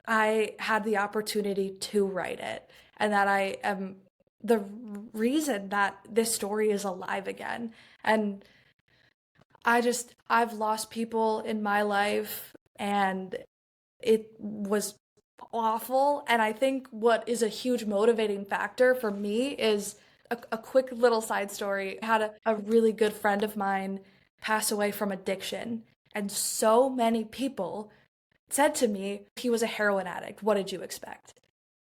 I had the opportunity to write it, and that I am the reason that this story is alive again. And I've lost people in my life, and it was awful. And I think what is a huge motivating factor for me is a quick little side story. I had a really good friend of mine pass away from addiction, and so many people said to me, he was a heroin addict. What did you expect?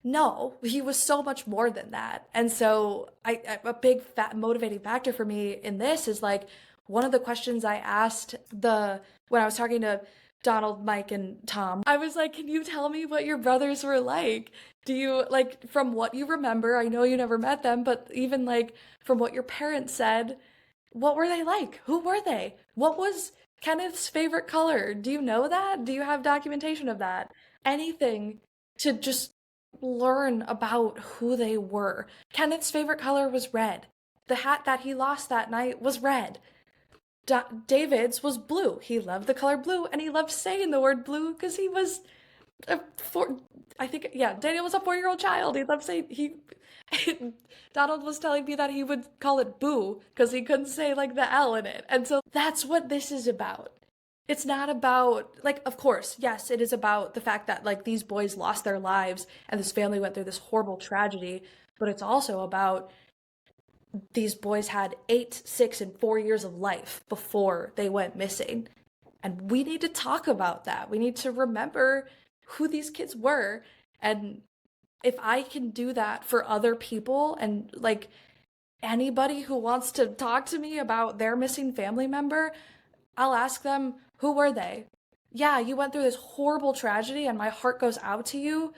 No, he was so much more than that. And so a big motivating factor for me in this is like, one of the questions I asked when I was talking to Donald, Mike, and Tom, I was like, can you tell me what your brothers were like? Do you, like, from what you remember, I know you never met them, but even like from what your parents said, what were they like? Who were they? What was Kenneth's favorite color? Do you know that? Do you have documentation of that? Anything to just learn about who they were. Kenneth's favorite color was red. The hat that he lost that night was red. David's was blue. He loved the color blue, and he loved saying the word blue because he was Daniel was a 4-year-old child. He loved saying Donald was telling me that he would call it boo because he couldn't say like the L in it. And so that's what this is about. It's not about, like, of course, yes, it is about the fact that like these boys lost their lives and this family went through this horrible tragedy, but it's also about these boys had 8, 6, and 4 years of life before they went missing. And we need to talk about that. We need to remember who these kids were. And if I can do that for other people, and like anybody who wants to talk to me about their missing family member, I'll ask them, who were they? Yeah, you went through this horrible tragedy and my heart goes out to you,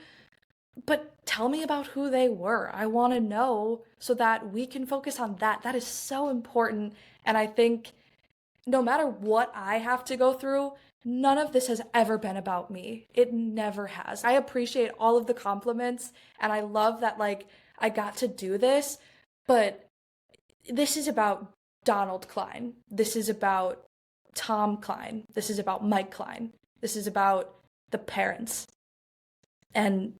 but tell me about who they were. I want to know so that we can focus on that. That is so important. And I think no matter what I have to go through, none of this has ever been about me. It never has. I appreciate all of the compliments, and I love that like I got to do this, but this is about Donald Klein. This is about Tom Klein. This is about Mike Klein. This is about the parents. And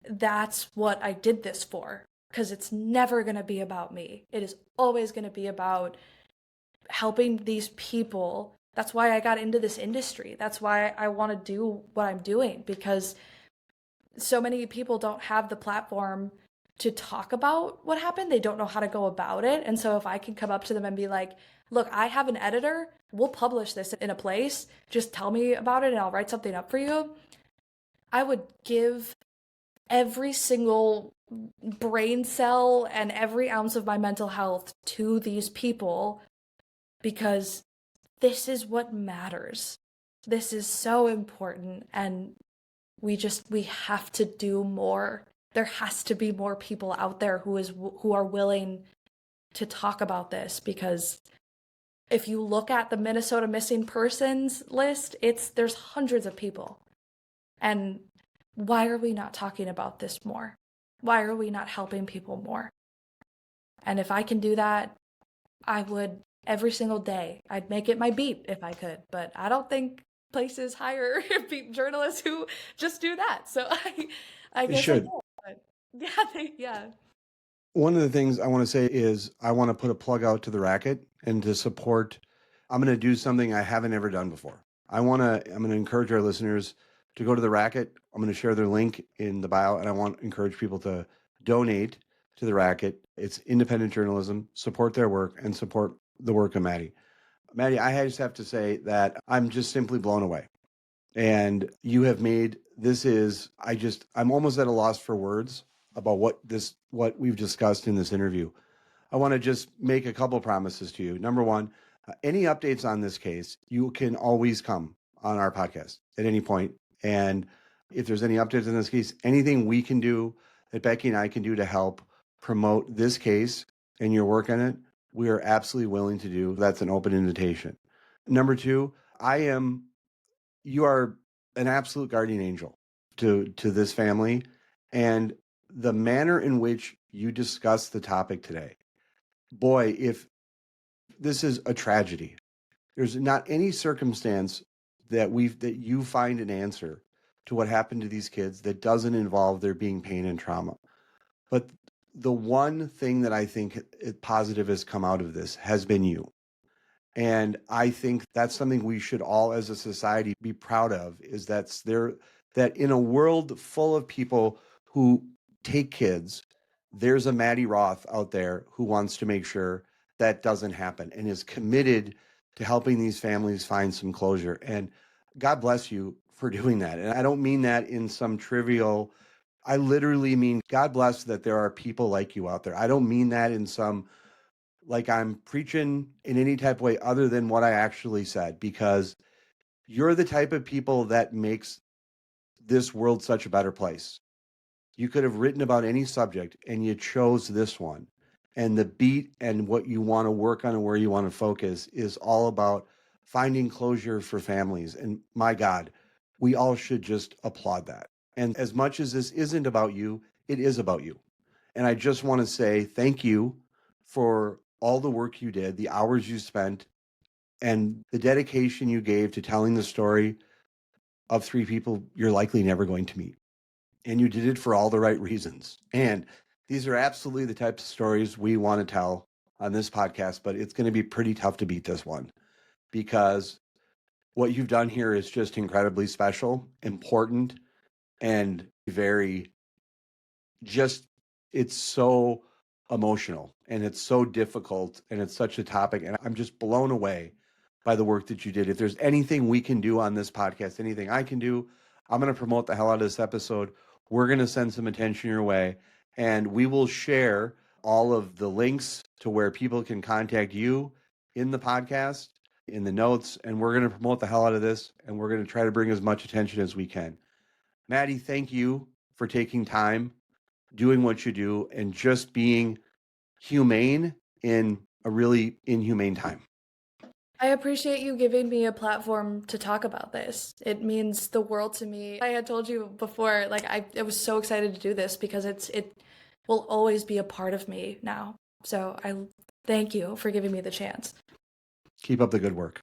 that's what I did this for, because it's never going to be about me. It is always going to be about helping these people. That's why I got into this industry. That's why I want to do what I'm doing, because so many people don't have the platform to talk about what happened. They don't know how to go about it. And so if I can come up to them and be like, look, I have an editor, we'll publish this in a place, just tell me about it and I'll write something up for you. I would give every single brain cell and every ounce of my mental health to these people, because this is what matters. This is so important, and we have to do more. There has to be more people out there who are willing to talk about this, because if you look at the Minnesota missing persons list, there's hundreds of people. And why are we not talking about this more? Why are we not helping people more? And if I can do that, I would every single day. I'd make it my beat if I could, but I don't think places hire beat journalists who just do that. So I They guess should. But yeah. One of the things I want to say is I want to put a plug out to the Racket and to support. I'm going to do something I haven't ever done before. I'm going to encourage our listeners to go to the Racket. I'm going to share their link in the bio, and I want to encourage people to donate to the Racket. It's independent journalism. Support their work and support the work of Maddie. Maddie, I just have to say that I'm just simply blown away. And you have made I'm almost at a loss for words about what we've discussed in this interview. I want to just make a couple promises to you. Number one, any updates on this case, you can always come on our podcast at any point. And if there's any updates in this case, anything we can do, that Becky and I can do to help promote this case and your work on it, we are absolutely willing to do. That's an open invitation. Number two, you are an absolute guardian angel to this family, and the manner in which you discuss the topic today. Boy, if this is a tragedy, there's not any circumstance that you find an answer to what happened to these kids that doesn't involve there being pain and trauma. But the one thing that I think positive has come out of this has been you. And I think that's something we should all as a society be proud of, is that in a world full of people who take kids, there's a Maddie Roth out there who wants to make sure that doesn't happen and is committed to helping these families find some closure. And God bless you for doing that. And I don't mean that in some trivial, I literally mean God bless that there are people like you out there. I don't mean that in some, like I'm preaching in any type of way other than what I actually said, because you're the type of people that makes this world such a better place. You could have written about any subject and you chose this one. And the beat and what you want to work on and where you want to focus is all about finding closure for families. And my God, we all should just applaud that. And as much as this isn't about you, it is about you. And I just want to say thank you for all the work you did, the hours you spent, and the dedication you gave to telling the story of three people you're likely never going to meet. And you did it for all the right reasons. And these are absolutely the types of stories we want to tell on this podcast, but it's going to be pretty tough to beat this one, because what you've done here is just incredibly special, important, and it's so emotional and it's so difficult and it's such a topic. And I'm just blown away by the work that you did. If there's anything we can do on this podcast, anything I can do, I'm going to promote the hell out of this episode. We're going to send some attention your way, and we will share all of the links to where people can contact you in the podcast, in the notes, and we're going to promote the hell out of this, and we're going to try to bring as much attention as we can. Maddie, thank you for taking time, doing what you do, and just being humane in a really inhumane time. I appreciate you giving me a platform to talk about this. It means the world to me. I had told you before, like I was so excited to do this because it will always be a part of me now. So Thank you for giving me the chance. Keep up the good work.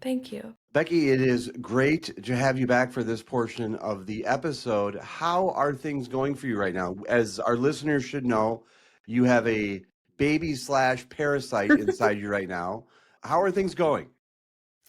Thank you. Becky, it is great to have you back for this portion of the episode. How are things going for you right now? As our listeners should know, you have a baby/parasite inside you right now. How are things going?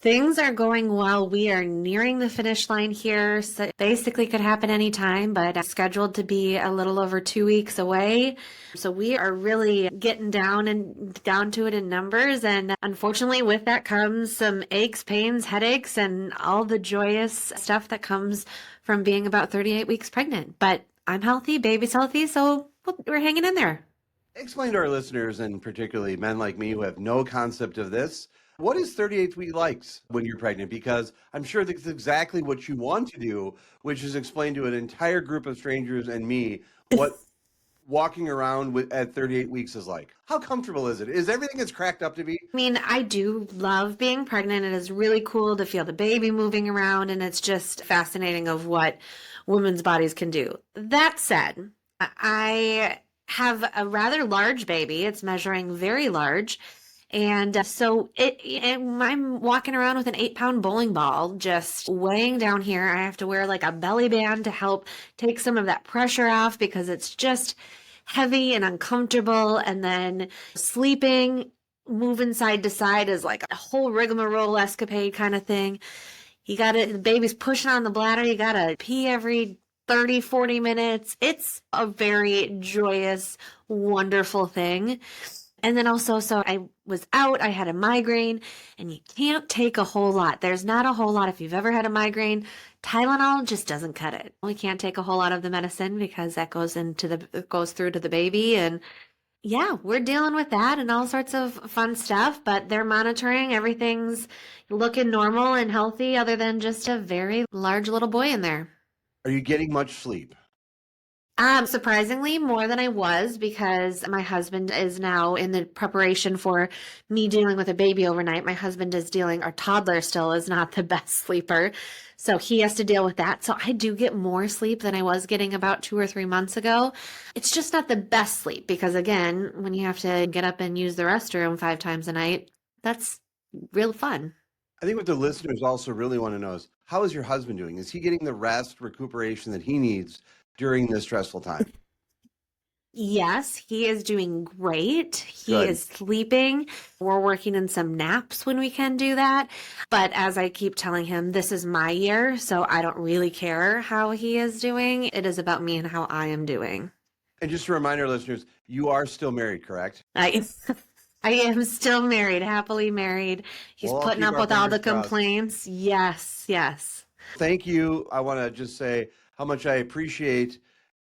Things are going well. We are nearing the finish line here. So basically could happen anytime, but scheduled to be a little over 2 weeks away. So we are really getting down to it in numbers. And unfortunately with that comes some aches, pains, headaches, and all the joyous stuff that comes from being about 38 weeks pregnant. But I'm healthy, baby's healthy, so we're hanging in there. Explain to our listeners, and particularly men like me who have no concept of this, what is 38 week likes when you're pregnant? Because I'm sure that's exactly what you want to do, which is explain to an entire group of strangers and me what walking around at 38 weeks is like. How comfortable is it? Is everything as cracked up to be? I mean, I do love being pregnant. It is really cool to feel the baby moving around, and it's just fascinating of what women's bodies can do. That said, I have a rather large baby. It's measuring very large. And so I'm walking around with an 8-pound bowling ball just weighing down here. I have to wear like a belly band to help take some of that pressure off because it's just heavy and uncomfortable. And then sleeping, moving side to side is like a whole rigmarole escapade kind of thing. The baby's pushing on the bladder. You got to pee every 30, 40 minutes. It's a very joyous, wonderful thing. And then also, so I was out, I had a migraine, and you can't take a whole lot. There's not a whole lot. If you've ever had a migraine, Tylenol just doesn't cut it. We can't take a whole lot of the medicine because that goes through to the baby. And yeah, we're dealing with that and all sorts of fun stuff, but they're monitoring. Everything's looking normal and healthy other than just a very large little boy in there. Are you getting much sleep? Surprisingly, more than I was because my husband is now in the preparation for me dealing with a baby overnight. My husband our toddler still is not the best sleeper. So he has to deal with that. So I do get more sleep than I was getting about 2 or 3 months ago. It's just not the best sleep because again, when you have to get up and use the restroom 5 times a night, that's real fun. I think what the listeners also really want to know is, how is your husband doing? Is he getting the rest, recuperation that he needs during this stressful time? Yes, he is doing great. He Good. is sleeping. We're working in some naps when we can do that. But as I keep telling him, this is my year, so I don't really care how he is doing. It is about me and how I am doing. And just to remind our listeners, you are still married, correct? I am still married, happily married. He's Well, putting keep up our with all the fingers crossed. complaints. Yes. Thank you. I want to just say how much I appreciate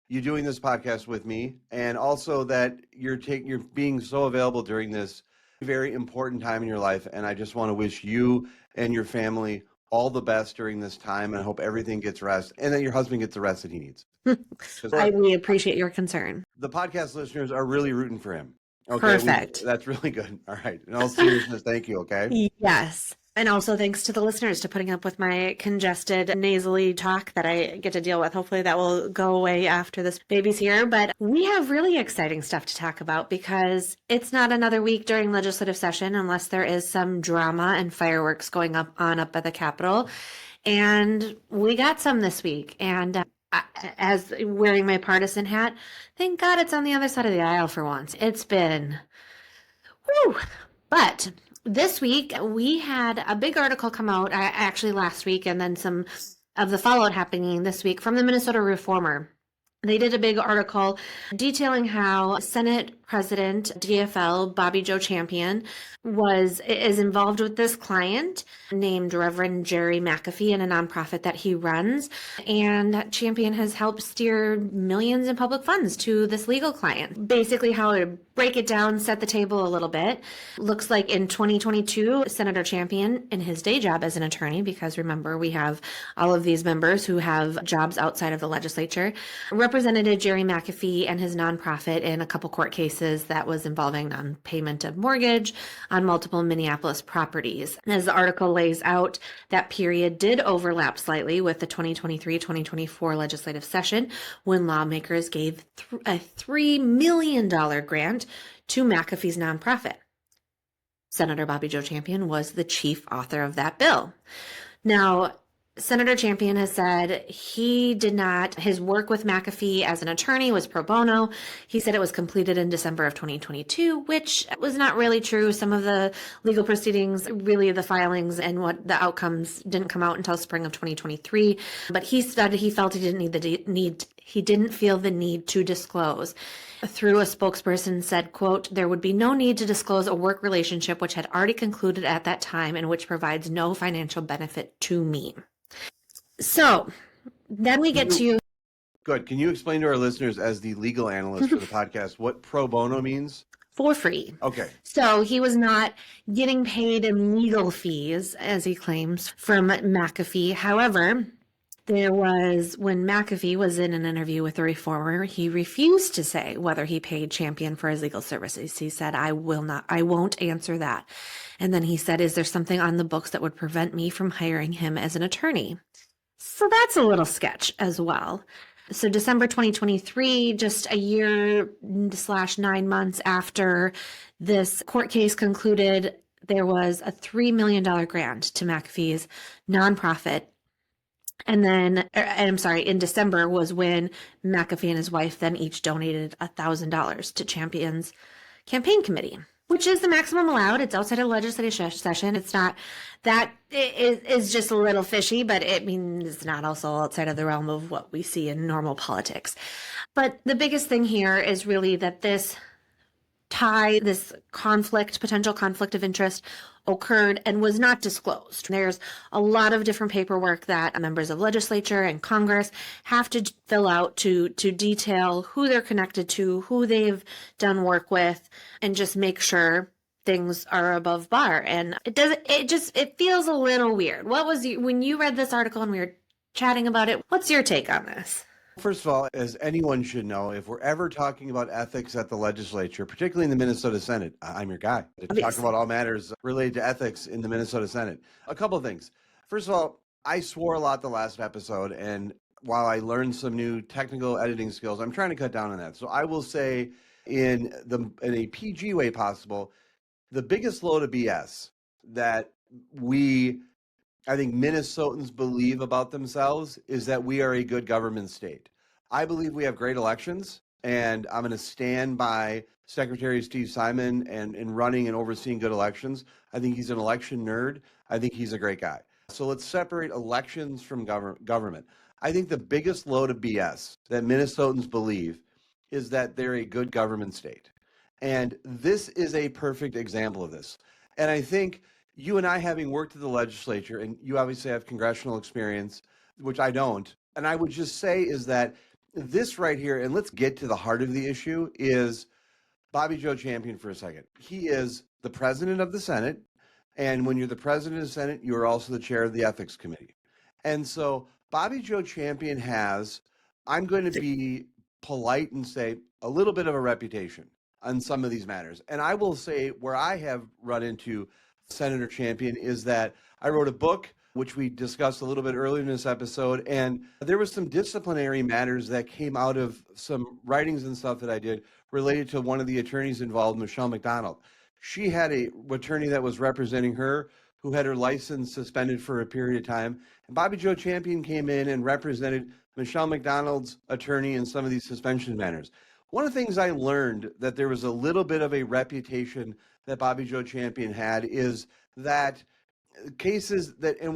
you doing this podcast with me, and also that you're being so available during this very important time in your life. And I just want to wish you and your family all the best during this time, and I hope everything gets rest and that your husband gets the rest that he needs. We appreciate your concern. The podcast listeners are really rooting for him. Okay, Perfect. That's really good. All right. In all seriousness, thank you. Okay. Yes. And also thanks to the listeners to putting up with my congested nasally talk that I get to deal with. Hopefully that will go away after this baby's here. But we have really exciting stuff to talk about because it's not another week during legislative session unless there is some drama and fireworks going up at the Capitol. And we got some this week. And as wearing my partisan hat, thank God it's on the other side of the aisle for once. It's been, whew. But this week, we had a big article come out, actually last week, and then some of the fallout happening this week from the Minnesota Reformer. They did a big article detailing how Senate President DFL Bobby Joe Champion is involved with this client named Reverend Jerry McAfee in a nonprofit that he runs. And Champion has helped steer millions in public funds to this legal client. Basically, how to break it down, set the table a little bit. Looks like in 2022, Senator Champion, in his day job as an attorney, because remember, we have all of these members who have jobs outside of the legislature, represented Jerry McAfee and his nonprofit in a couple court cases that was involving non-payment of mortgage on multiple Minneapolis properties. As the article lays out, that period did overlap slightly with the 2023-2024 legislative session when lawmakers gave a $3 million grant to McAfee's nonprofit. Senator Bobby Joe Champion was the chief author of that bill. Now, Senator Champion has said his work with McAfee as an attorney was pro bono. He said it was completed in December of 2022, which was not really true. Some of the legal proceedings, really the filings and what the outcomes didn't come out until spring of 2023. But he said he felt he didn't feel the need to disclose. Through a spokesperson said, quote, "There would be no need to disclose a work relationship which had already concluded at that time and which provides no financial benefit to me." So then we get to... Good. Can you explain to our listeners, as the legal analyst for the podcast, what pro bono means? For free. Okay. So he was not getting paid in legal fees, as he claims, from McAfee. However, when McAfee was in an interview with the Reformer, he refused to say whether he paid Champion for his legal services. He said, I won't answer that. And then he said, is there something on the books that would prevent me from hiring him as an attorney? So that's a little sketch as well. So December 2023, just a year/9 months after this court case concluded, there was a $3 million grant to McAfee's nonprofit. And then, in December was when McAfee and his wife then each donated $1,000 to Champion's campaign committee, which is the maximum allowed. It's outside of legislative session. It's not, that is just a little fishy, but it's not also outside of the realm of what we see in normal politics. But the biggest thing here is really that this potential conflict of interest occurred and was not disclosed. There's a lot of different paperwork that members of legislature and Congress have to fill out to detail who they're connected to, who they've done work with, and just make sure things are above bar. And it feels a little weird. When you read this article and we were chatting about it, what's your take on this? First of all, as anyone should know, if we're ever talking about ethics at the legislature, particularly in the Minnesota Senate, I'm your guy to talk about all matters related to ethics in the Minnesota Senate. A couple of things. First of all, I swore a lot the last episode, and while I learned some new technical editing skills, I'm trying to cut down on that. So I will say, in a PG way possible, the biggest load of BS that I think Minnesotans believe about themselves is that we are a good government state. I believe we have great elections, and I'm going to stand by Secretary Steve Simon and running and overseeing good elections. I think he's an election nerd. I think he's a great guy. So let's separate elections from government. I think the biggest load of BS that Minnesotans believe is that they're a good government state. And this is a perfect example of this. And I think you and I, having worked at the legislature, and you obviously have congressional experience, which I don't, and I would just say is that this right here, and let's get to the heart of the issue, is Bobby Joe Champion for a second. He is the president of the Senate, and when you're the president of the Senate, you are also the chair of the Ethics Committee. And so Bobby Joe Champion has, I'm going to be polite and say, a little bit of a reputation on some of these matters. And I will say where I have run into Senator Champion is that I wrote a book, which we discussed a little bit earlier in this episode, and there was some disciplinary matters that came out of some writings and stuff that I did related to one of the attorneys involved, Michelle McDonald. She had an attorney that was representing her who had her license suspended for a period of time, and Bobby Joe Champion came in and represented Michelle McDonald's attorney in some of these suspension matters. One of the things I learned that there was a little bit of a reputation that Bobby Joe Champion had is that cases that, and I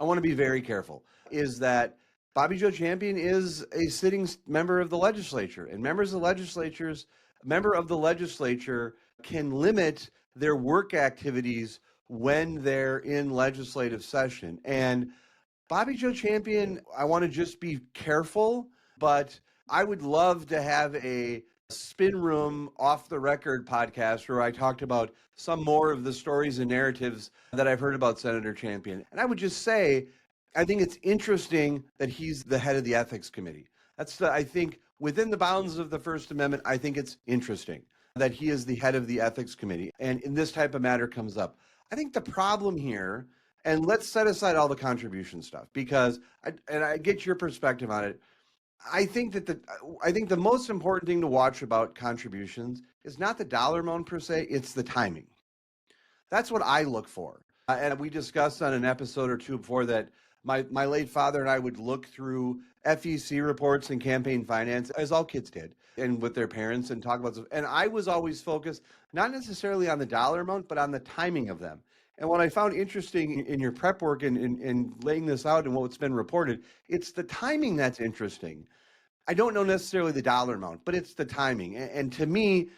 want to be very careful, is that Bobby Joe Champion is a sitting member of the legislature, and member of the legislature can limit their work activities when they're in legislative session. And Bobby Joe Champion, I want to just be careful, but I would love to have a Spin Room off the record podcast where I talked about some more of the stories and narratives that I've heard about Senator Champion. And I would just say, I think it's interesting that he's the head of the Ethics Committee. I think within the bounds of the First Amendment, I think it's interesting that he is the head of the Ethics Committee. And in this type of matter comes up. I think the problem here, and let's set aside all the contribution stuff, because I get your perspective on it. I think the most important thing to watch about contributions is not the dollar amount per se, it's the timing. That's what I look for. And we discussed on an episode or two before that my late father and I would look through FEC reports and campaign finance, as all kids did, and with their parents and talk about stuff. And I was always focused not necessarily on the dollar amount, but on the timing of them. And what I found interesting in your prep work and laying this out and what's been reported, it's the timing that's interesting. I don't know necessarily the dollar amount, but it's the timing. And to me,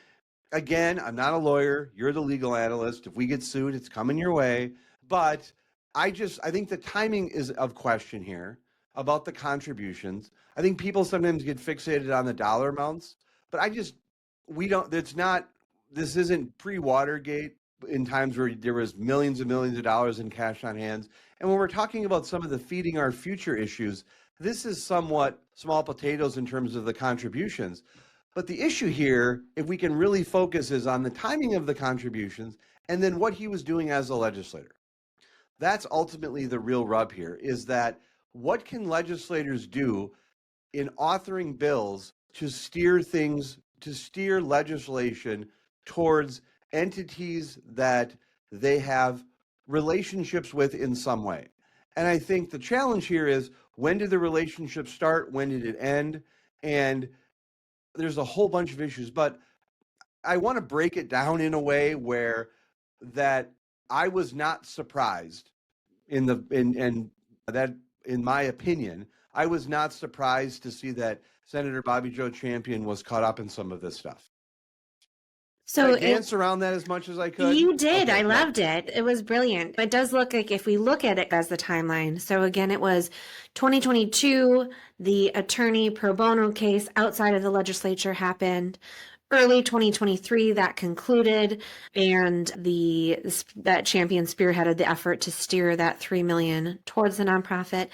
again, I'm not a lawyer. You're the legal analyst. If we get sued, it's coming your way. But I think the timing is of question here about the contributions. I think people sometimes get fixated on the dollar amounts, but this isn't pre-Watergate in times where there was millions and millions of dollars in cash on hands. And when we're talking about some of the feeding our future issues, this is somewhat small potatoes in terms of the contributions. But the issue here, if we can really focus, is on the timing of the contributions and then what he was doing as a legislator. That's ultimately the real rub here, is that what can legislators do in authoring bills to steer legislation towards entities that they have relationships with in some way? And I think the challenge here is, when did the relationship start? When did it end? And there's a whole bunch of issues, but I want to break it down in a way where that I was not surprised in my opinion, I was not surprised to see that Senator Bobby Joe Champion was caught up in some of this stuff. So I danced around that as much as I could. You did. Okay, I loved it. It was brilliant. It does look like, if we look at it as the timeline, so again, it was 2022, the attorney pro bono case outside of the legislature happened. Early 2023, that concluded, and that Champion spearheaded the effort to steer that $3 million towards the nonprofit.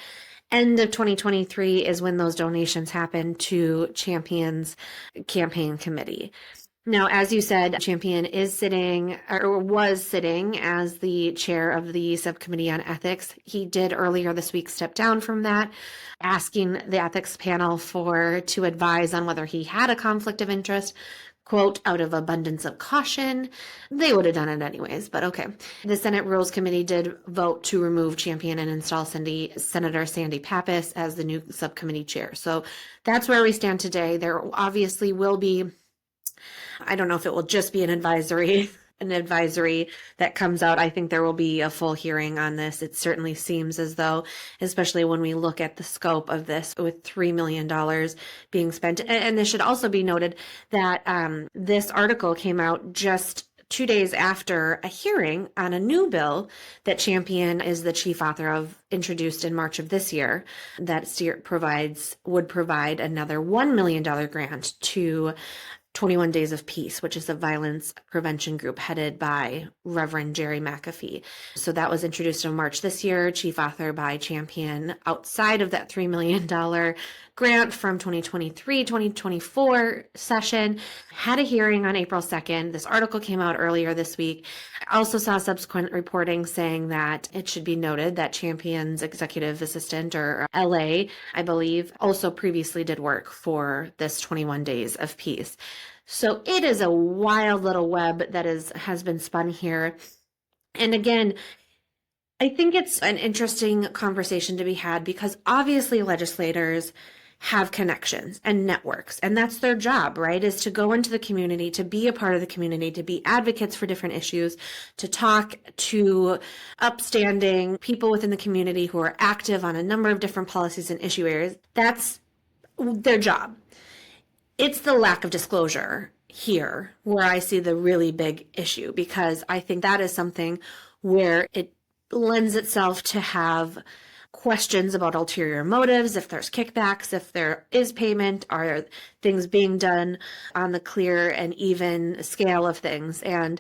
End of 2023 is when those donations happened to Champion's campaign committee. Now, as you said, Champion is sitting, or was sitting, as the chair of the subcommittee on ethics. He did earlier this week step down from that, asking the ethics panel to advise on whether he had a conflict of interest, quote, out of abundance of caution. They would have done it anyways, but okay. The Senate Rules Committee did vote to remove Champion and install Senator Sandy Pappas as the new subcommittee chair. So that's where we stand today. There obviously will be, I don't know if it will just be an advisory that comes out. I think there will be a full hearing on this. It certainly seems as though, especially when we look at the scope of this, with $3 million being spent. And this should also be noted that this article came out just 2 days after a hearing on a new bill that Champion is the chief author of, introduced in March of this year, that would provide another $1 million grant to 21 Days of Peace, which is a violence prevention group headed by Reverend Jerry McAfee. So that was introduced in March this year, chief author by Champion, outside of that $3 million grant from 2023-2024 session. Had a hearing on April 2nd. This article came out earlier this week. I also saw subsequent reporting saying that it should be noted that Champion's executive assistant, or LA, I believe, also previously did work for this 21 Days of Peace. So it is a wild little web that has been spun here. And again, I think it's an interesting conversation to be had, because obviously legislators have connections and networks, and that's their job, right? Is to go into the community, to be a part of the community, to be advocates for different issues, to talk to upstanding people within the community who are active on a number of different policies and issue areas. That's their job. It's the lack of disclosure here where I see the really big issue, because I think that is something where it lends itself to have questions about ulterior motives, if there's kickbacks, if there is payment, are things being done on the clear and even scale of things. And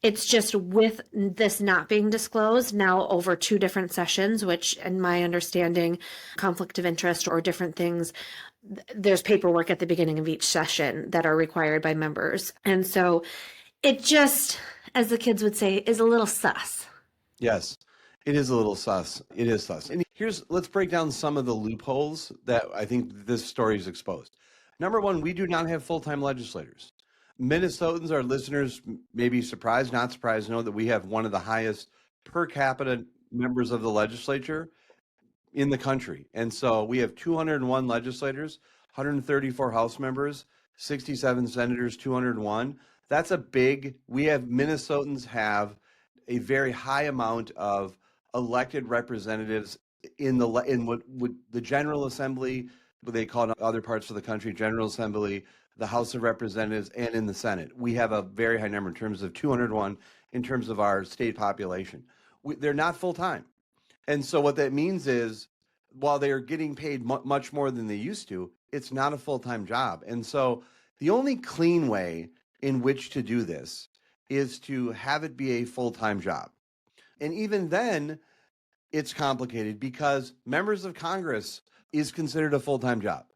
it's just, with this not being disclosed now over 2 different sessions, which in my understanding, conflict of interest or different things, there's paperwork at the beginning of each session that are required by members. And so it just, as the kids would say, is a little sus. Yes, it is a little sus. It is sus. And let's break down some of the loopholes that I think this story is exposed. Number one, we do not have full-time legislators. Minnesotans, our listeners, may be surprised, not surprised, know that we have one of the highest per capita members of the legislature in the country. And so we have 201 legislators, 134 House members, 67 senators, 201. That's a big, Minnesotans have a very high amount of elected representatives in what would the General Assembly, what they call in other parts of the country, General Assembly, the House of Representatives, and in the Senate. We have a very high number in terms of 201 in terms of our state population. They're not full time. And so what that means is, while they are getting paid much more than they used to, it's not a full-time job. And so the only clean way in which to do this is to have it be a full-time job. And even then, it's complicated because members of Congress is considered a full-time job.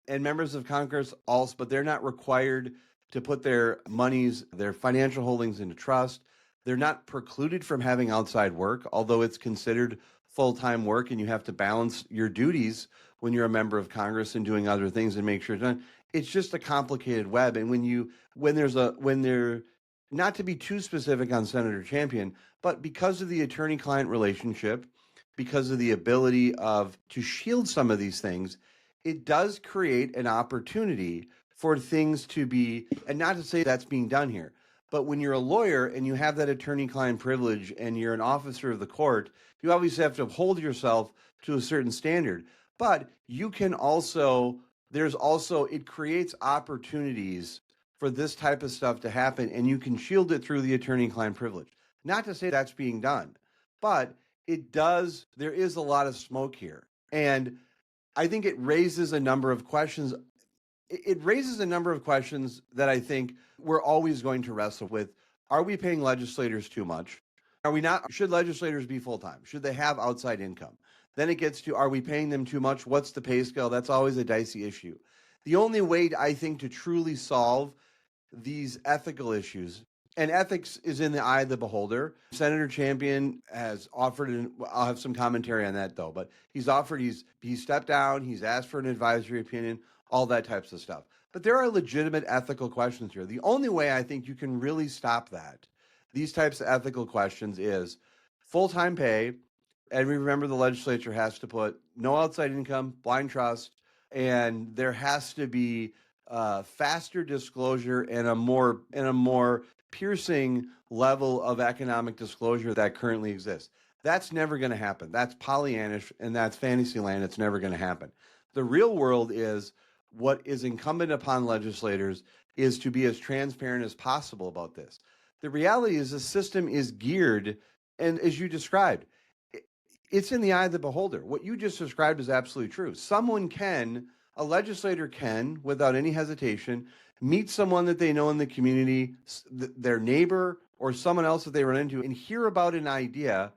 And members of Congress also, but they're not required to put their monies, their financial holdings into trust. They're not precluded from having outside work, although it's considered full-time work and you have to balance your duties when you're a member of Congress and doing other things and make sure it's done. It's just a complicated web. And when they're not to be too specific on Senator Champion, but because of the attorney-client relationship, because of the ability to shield some of these things, it does create an opportunity for things to be, and not to say that's being done here, but when you're a lawyer and you have that attorney-client privilege and you're an officer of the court, you obviously have to hold yourself to a certain standard. But you can also, it creates opportunities for this type of stuff to happen, and you can shield it through the attorney-client privilege. Not to say that's being done, but there is a lot of smoke here. And I think it raises a number of questions. It raises a number of questions that I think we're always going to wrestle with. Are we paying legislators too much? Are we not? Should legislators be full-time? Should they have outside income? Then it gets to, are we paying them too much? What's the pay scale? That's always a dicey issue. The only way, I think, to truly solve these ethical issues, and ethics is in the eye of the beholder. Senator Champion has offered, and I'll have some commentary on that though, but he's stepped down, he's asked for an advisory opinion, all that types of stuff. But there are legitimate ethical questions here. The only way I think you can really stop these types of ethical questions, is full-time pay. And remember, the legislature has to put no outside income, blind trust, and there has to be faster disclosure and a more piercing level of economic disclosure that currently exists. That's never going to happen. That's Pollyannish and that's fantasy land. It's never going to happen. The real world is, what is incumbent upon legislators is to be as transparent as possible about this. The reality is the system is geared, and as you described, it's in the eye of the beholder. What you just described is absolutely true. A legislator can, without any hesitation, meet someone that they know in the community, their neighbor or someone else that they run into, and hear about an idea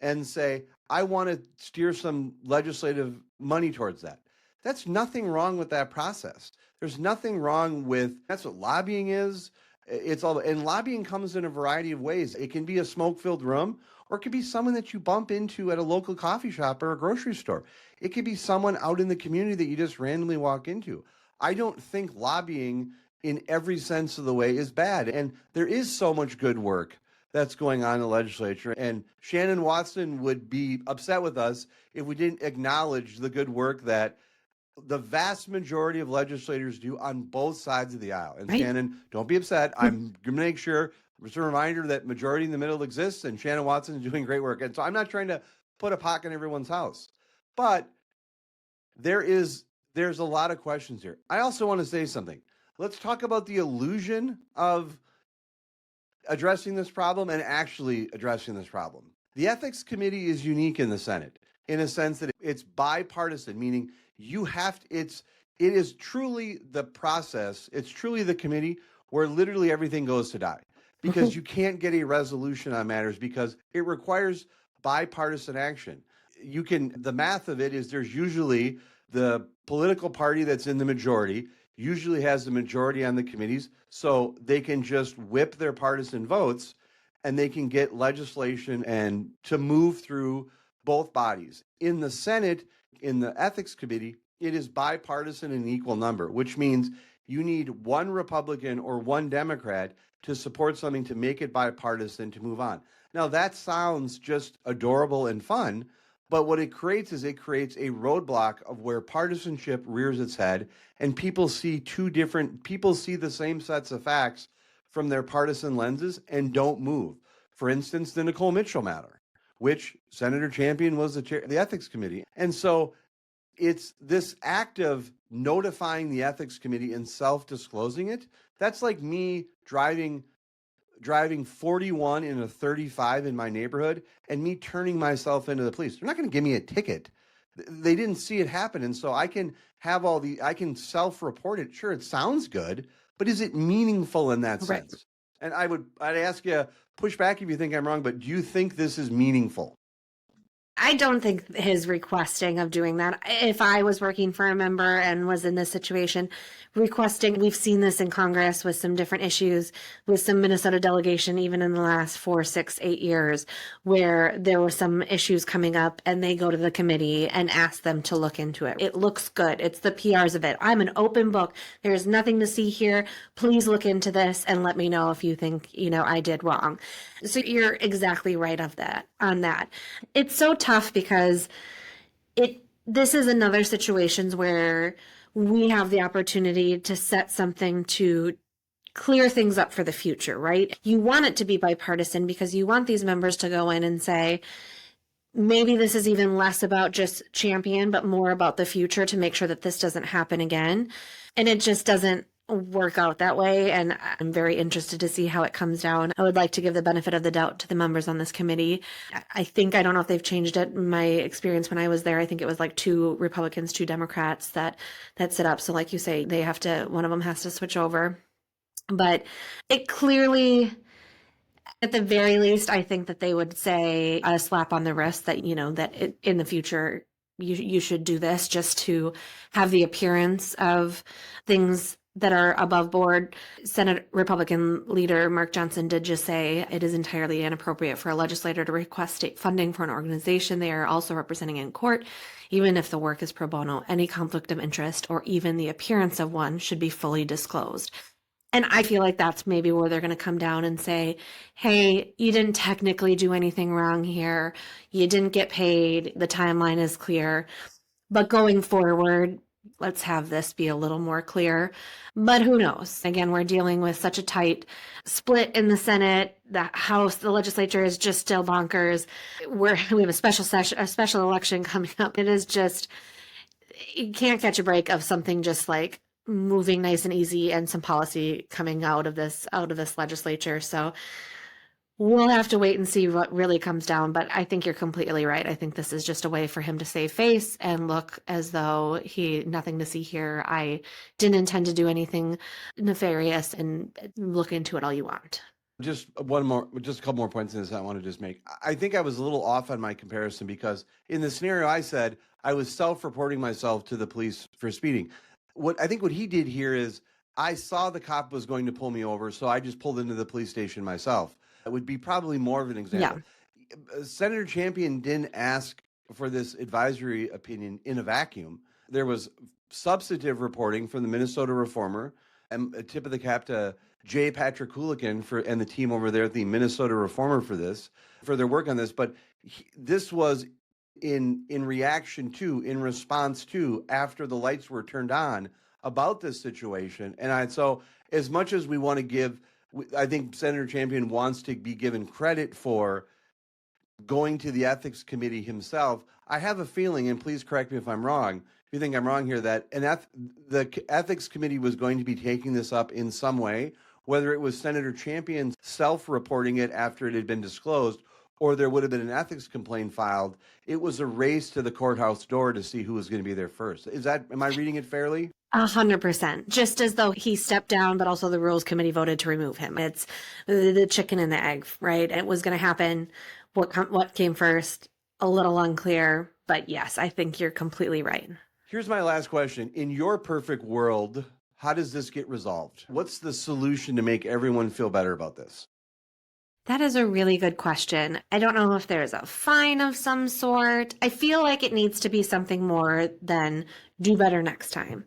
and say, I want to steer some legislative money towards that. That's nothing wrong with that process. There's nothing wrong with, that's what lobbying is. And lobbying comes in a variety of ways. It can be a smoke-filled room, or it could be someone that you bump into at a local coffee shop or a grocery store. It could be someone out in the community that you just randomly walk into. I don't think lobbying in every sense of the way is bad. And there is so much good work that's going on in the legislature. And Shannon Watson would be upset with us if we didn't acknowledge the good work that the vast majority of legislators do on both sides of the aisle. And right. Shannon, don't be upset. I'm going to make sure, just a reminder that majority in the middle exists, and Shannon Watson is doing great work. And so I'm not trying to put a pock in everyone's house, but there's a lot of questions here. I also want to say something. Let's talk about the illusion of addressing this problem and actually addressing this problem. The Ethics Committee is unique in the Senate in a sense that it's bipartisan, meaning it is truly the process. It's truly the committee where literally everything goes to die, because you can't get a resolution on matters because it requires bipartisan action. The math of it is, there's usually the political party that's in the majority usually has the majority on the committees, so they can just whip their partisan votes and they can get legislation and to move through both bodies. In the Senate, in the Ethics Committee, it is bipartisan in equal number, which means you need one Republican or one Democrat to support something to make it bipartisan to move on. Now, that sounds just adorable and fun, but what it creates is it creates a roadblock of where partisanship rears its head and people see people see the same sets of facts from their partisan lenses and don't move. For instance, the Nicole Mitchell matter, which Senator Champion was the chair of the ethics committee. And so it's this act of notifying the ethics committee and self-disclosing it. That's like me driving 41 in a 35 in my neighborhood and me turning myself into the police. They're not going to give me a ticket. They didn't see it happen. And so I can I can self-report it. Sure, it sounds good, but is it meaningful in that Right. sense? And I'd ask you, push back if you think I'm wrong, but do you think this is meaningful? I don't think his requesting of doing that, if I was working for a member and was in this situation, requesting, we've seen this in Congress with some different issues with some Minnesota delegation, even in the last 4, 6, 8 years, where there were some issues coming up and they go to the committee and ask them to look into it. It looks good. It's the PRs of it. I'm an open book. There's nothing to see here. Please look into this and let me know if you think, I did wrong. So you're exactly right on that. It's so tough because this is another situations where we have the opportunity to set something to clear things up for the future, right? You want it to be bipartisan because you want these members to go in and say, maybe this is even less about just Champion, but more about the future to make sure that this doesn't happen again. And it just doesn't work out that way. And I'm very interested to see how it comes down. I would like to give the benefit of the doubt to the members on this committee. I don't know if they've changed it. In my experience when I was there, I think it was like 2 Republicans, 2 Democrats that sit up. So like you say, one of them has to switch over. But it clearly, at the very least, I think that they would say a slap on the wrist that, in the future, you should do this just to have the appearance of things that are above board. Senate Republican leader Mark Johnson did just say it is entirely inappropriate for a legislator to request state funding for an organization they are also representing in court, even if the work is pro bono. Any conflict of interest or even the appearance of one should be fully disclosed. And I feel like that's maybe where they're going to come down and say, hey, you didn't technically do anything wrong here. You didn't get paid. The timeline is clear. But going forward, let's have this be a little more clear. But who knows? Again, we're dealing with such a tight split in the Senate. The House, the legislature is just still bonkers. We have a special election coming up. It is just, you can't catch a break of something just like moving nice and easy and some policy coming out of this legislature. So we'll have to wait and see what really comes down. But I think you're completely right. I think this is just a way for him to save face and look as though nothing to see here. I didn't intend to do anything nefarious, and look into it all you want. Just a couple more points in this I want to just make. I think I was a little off on my comparison because in the scenario I said, I was self-reporting myself to the police for speeding. What he did here is I saw the cop was going to pull me over, so I just pulled into the police station myself. It would be probably more of an example. Yeah. Senator Champion didn't ask for this advisory opinion in a vacuum. There was substantive reporting from the Minnesota Reformer, and a tip of the cap to J. Patrick Kulikin and the team over there at the Minnesota Reformer for their work on this. But this was in response to, after the lights were turned on about this situation. And so as much as we want to give, I think Senator Champion wants to be given credit for going to the ethics committee himself. I have a feeling, and please correct me if I'm wrong, if you think I'm wrong here, that the ethics committee was going to be taking this up in some way, whether it was Senator Champion self-reporting it after it had been disclosed, or there would have been an ethics complaint filed. It was a race to the courthouse door to see who was going to be there first. Am I reading it fairly? 100%. Just as though he stepped down, but also the Rules Committee voted to remove him. It's the chicken and the egg, right? It was going to happen. What came first? A little unclear, but yes, I think you're completely right. Here's my last question. In your perfect world, how does this get resolved? What's the solution to make everyone feel better about this? That is a really good question. I don't know if there's a fine of some sort. I feel like it needs to be something more than do better next time.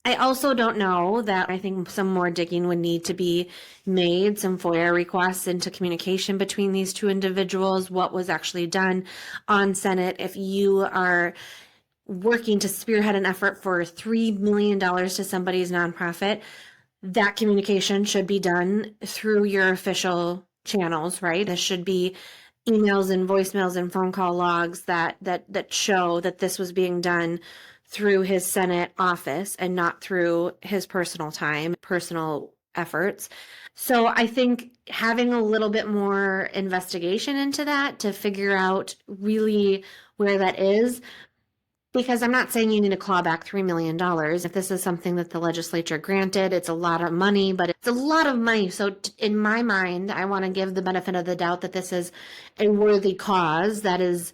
I also don't know that I think some more digging would need to be made, some FOIA requests into communication between these two individuals, what was actually done on Senate. If you are working to spearhead an effort for $3 million to somebody's nonprofit, that communication should be done through your official channels, right? This should be emails and voicemails and phone call logs that show that this was being done through his Senate office and not through his personal time, personal efforts. So I think having a little bit more investigation into that to figure out really where that is, because I'm not saying you need to claw back $3 million. If this is something that the legislature granted, it's a lot of money, but it's a lot of money. So in my mind, I want to give the benefit of the doubt that this is a worthy cause. That is,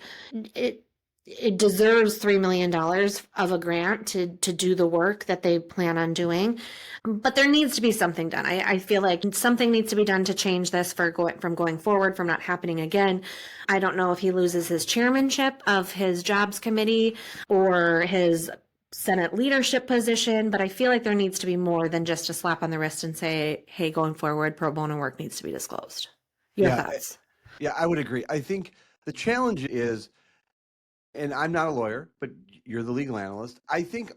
it deserves $3 million of a grant to do the work that they plan on doing. But there needs to be something done. I feel like something needs to be done to change this from going forward, from not happening again. I don't know if he loses his chairmanship of his jobs committee or his Senate leadership position, but I feel like there needs to be more than just a slap on the wrist and say, hey, going forward, pro bono work needs to be disclosed. Your thoughts? Yeah, I would agree. I think the challenge is, and I'm not a lawyer, but you're the legal analyst. I think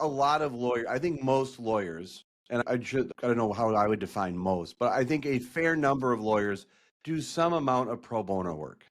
most lawyers, and I don't know how I would define most, but I think a fair number of lawyers do some amount of pro bono work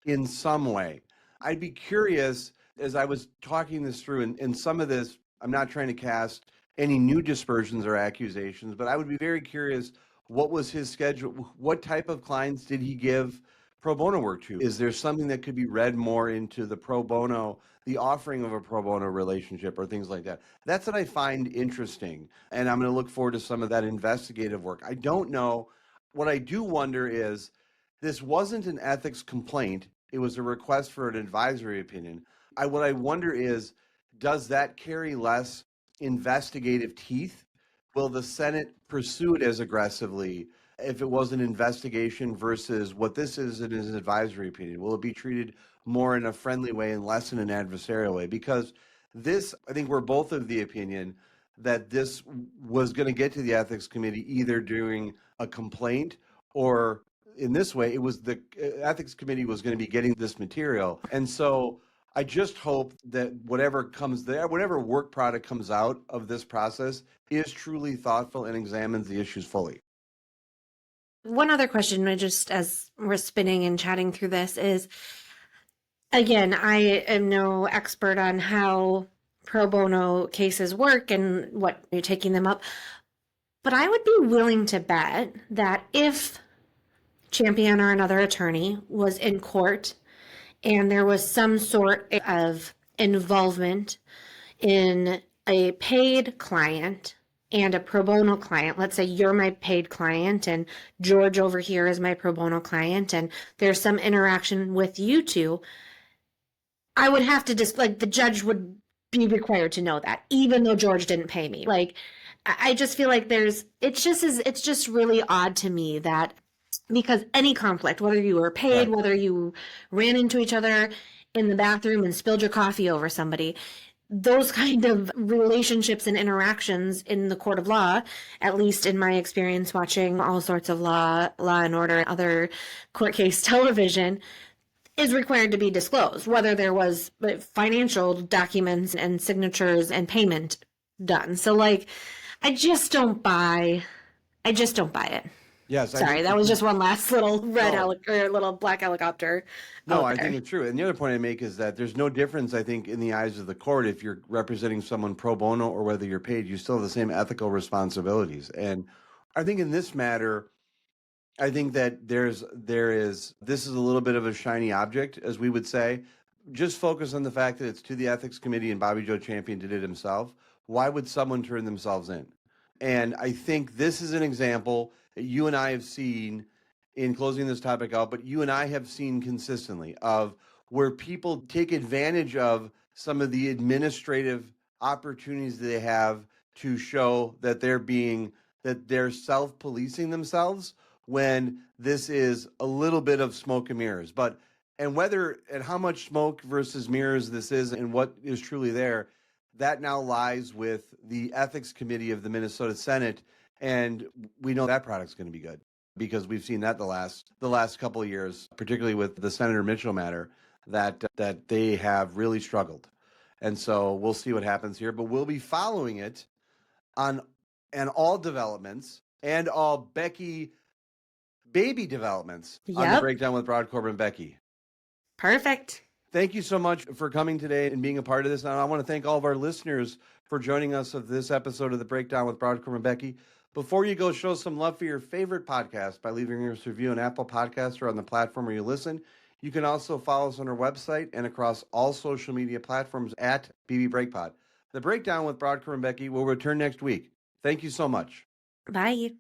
in some way. I'd be curious, as I was talking this through, and some of this, I'm not trying to cast any new dispersions or accusations, but I would be very curious, what was his schedule? What type of clients did he give pro bono work to? Is there something that could be read more into the pro bono, the offering of a pro bono relationship or things like that? That's what I find interesting. And I'm going to look forward to some of that investigative work. I don't know. What I do wonder is, this wasn't an ethics complaint. It was a request for an advisory opinion. What I wonder is, does that carry less investigative teeth? Will the Senate pursue it as aggressively if it was an investigation versus what this is in an advisory opinion? Will it be treated more in a friendly way and less in an adversarial way? Because this, I think we're both of the opinion that this was going to get to the ethics committee either during a complaint, or in this way, it was the ethics committee was going to be getting this material. And so I just hope that whatever comes there, whatever work product comes out of this process, is truly thoughtful and examines the issues fully. One other question, just as we're spinning and chatting through this, is, again, I am no expert on how pro bono cases work and what you're taking them up, but I would be willing to bet that if Champion or another attorney was in court and there was some sort of involvement in a paid client and a pro bono client, let's say you're my paid client and George over here is my pro bono client, and there's some interaction with you two, I would have to the judge would be required to know that, even though George didn't pay me. I just feel like it's just really odd to me that, because any conflict, whether you were paid, Right. whether you ran into each other in the bathroom and spilled your coffee over somebody, those kind of relationships and interactions in the court of law, at least in my experience watching all sorts of law and order, other court case television, is required to be disclosed, whether there was financial documents and signatures and payment done. So I just don't buy it. Yes. Sorry, that was just one last little No. little black helicopter. No, out I there. think it's true. And the other point I make is that there's no difference, I think, in the eyes of the court if you're representing someone pro bono or whether you're paid. You still have the same ethical responsibilities. And I think in this matter, I think that this is a little bit of a shiny object, as we would say. Just focus on the fact that it's to the ethics committee and Bobby Joe Champion did it himself. Why would someone turn themselves in? And I think this is an example that you and I have seen, in closing this topic out, but you and I have seen consistently, of where people take advantage of some of the administrative opportunities that they have to show that they're self-policing themselves, when this is a little bit of smoke and mirrors. And how much smoke versus mirrors this is and what is truly there, that now lies with the ethics committee of the Minnesota Senate, and we know that product's going to be good because we've seen that the last couple of years, particularly with the Senator Mitchell matter, that they have really struggled. And so we'll see what happens here, but we'll be following it on all developments and all Becky baby developments on the Yep. Breakdown with Brodkorb and Becky. Perfect. Thank you so much for coming today and being a part of this. And I want to thank all of our listeners for joining us of this episode of the Breakdown with Brodkorb and Becky. Before you go, show some love for your favorite podcast by leaving us a review on Apple Podcasts or on the platform where you listen. You can also follow us on our website and across all social media platforms at BB Breakpod. The Breakdown with Brodkorb and Becky will return next week. Thank you so much. Bye.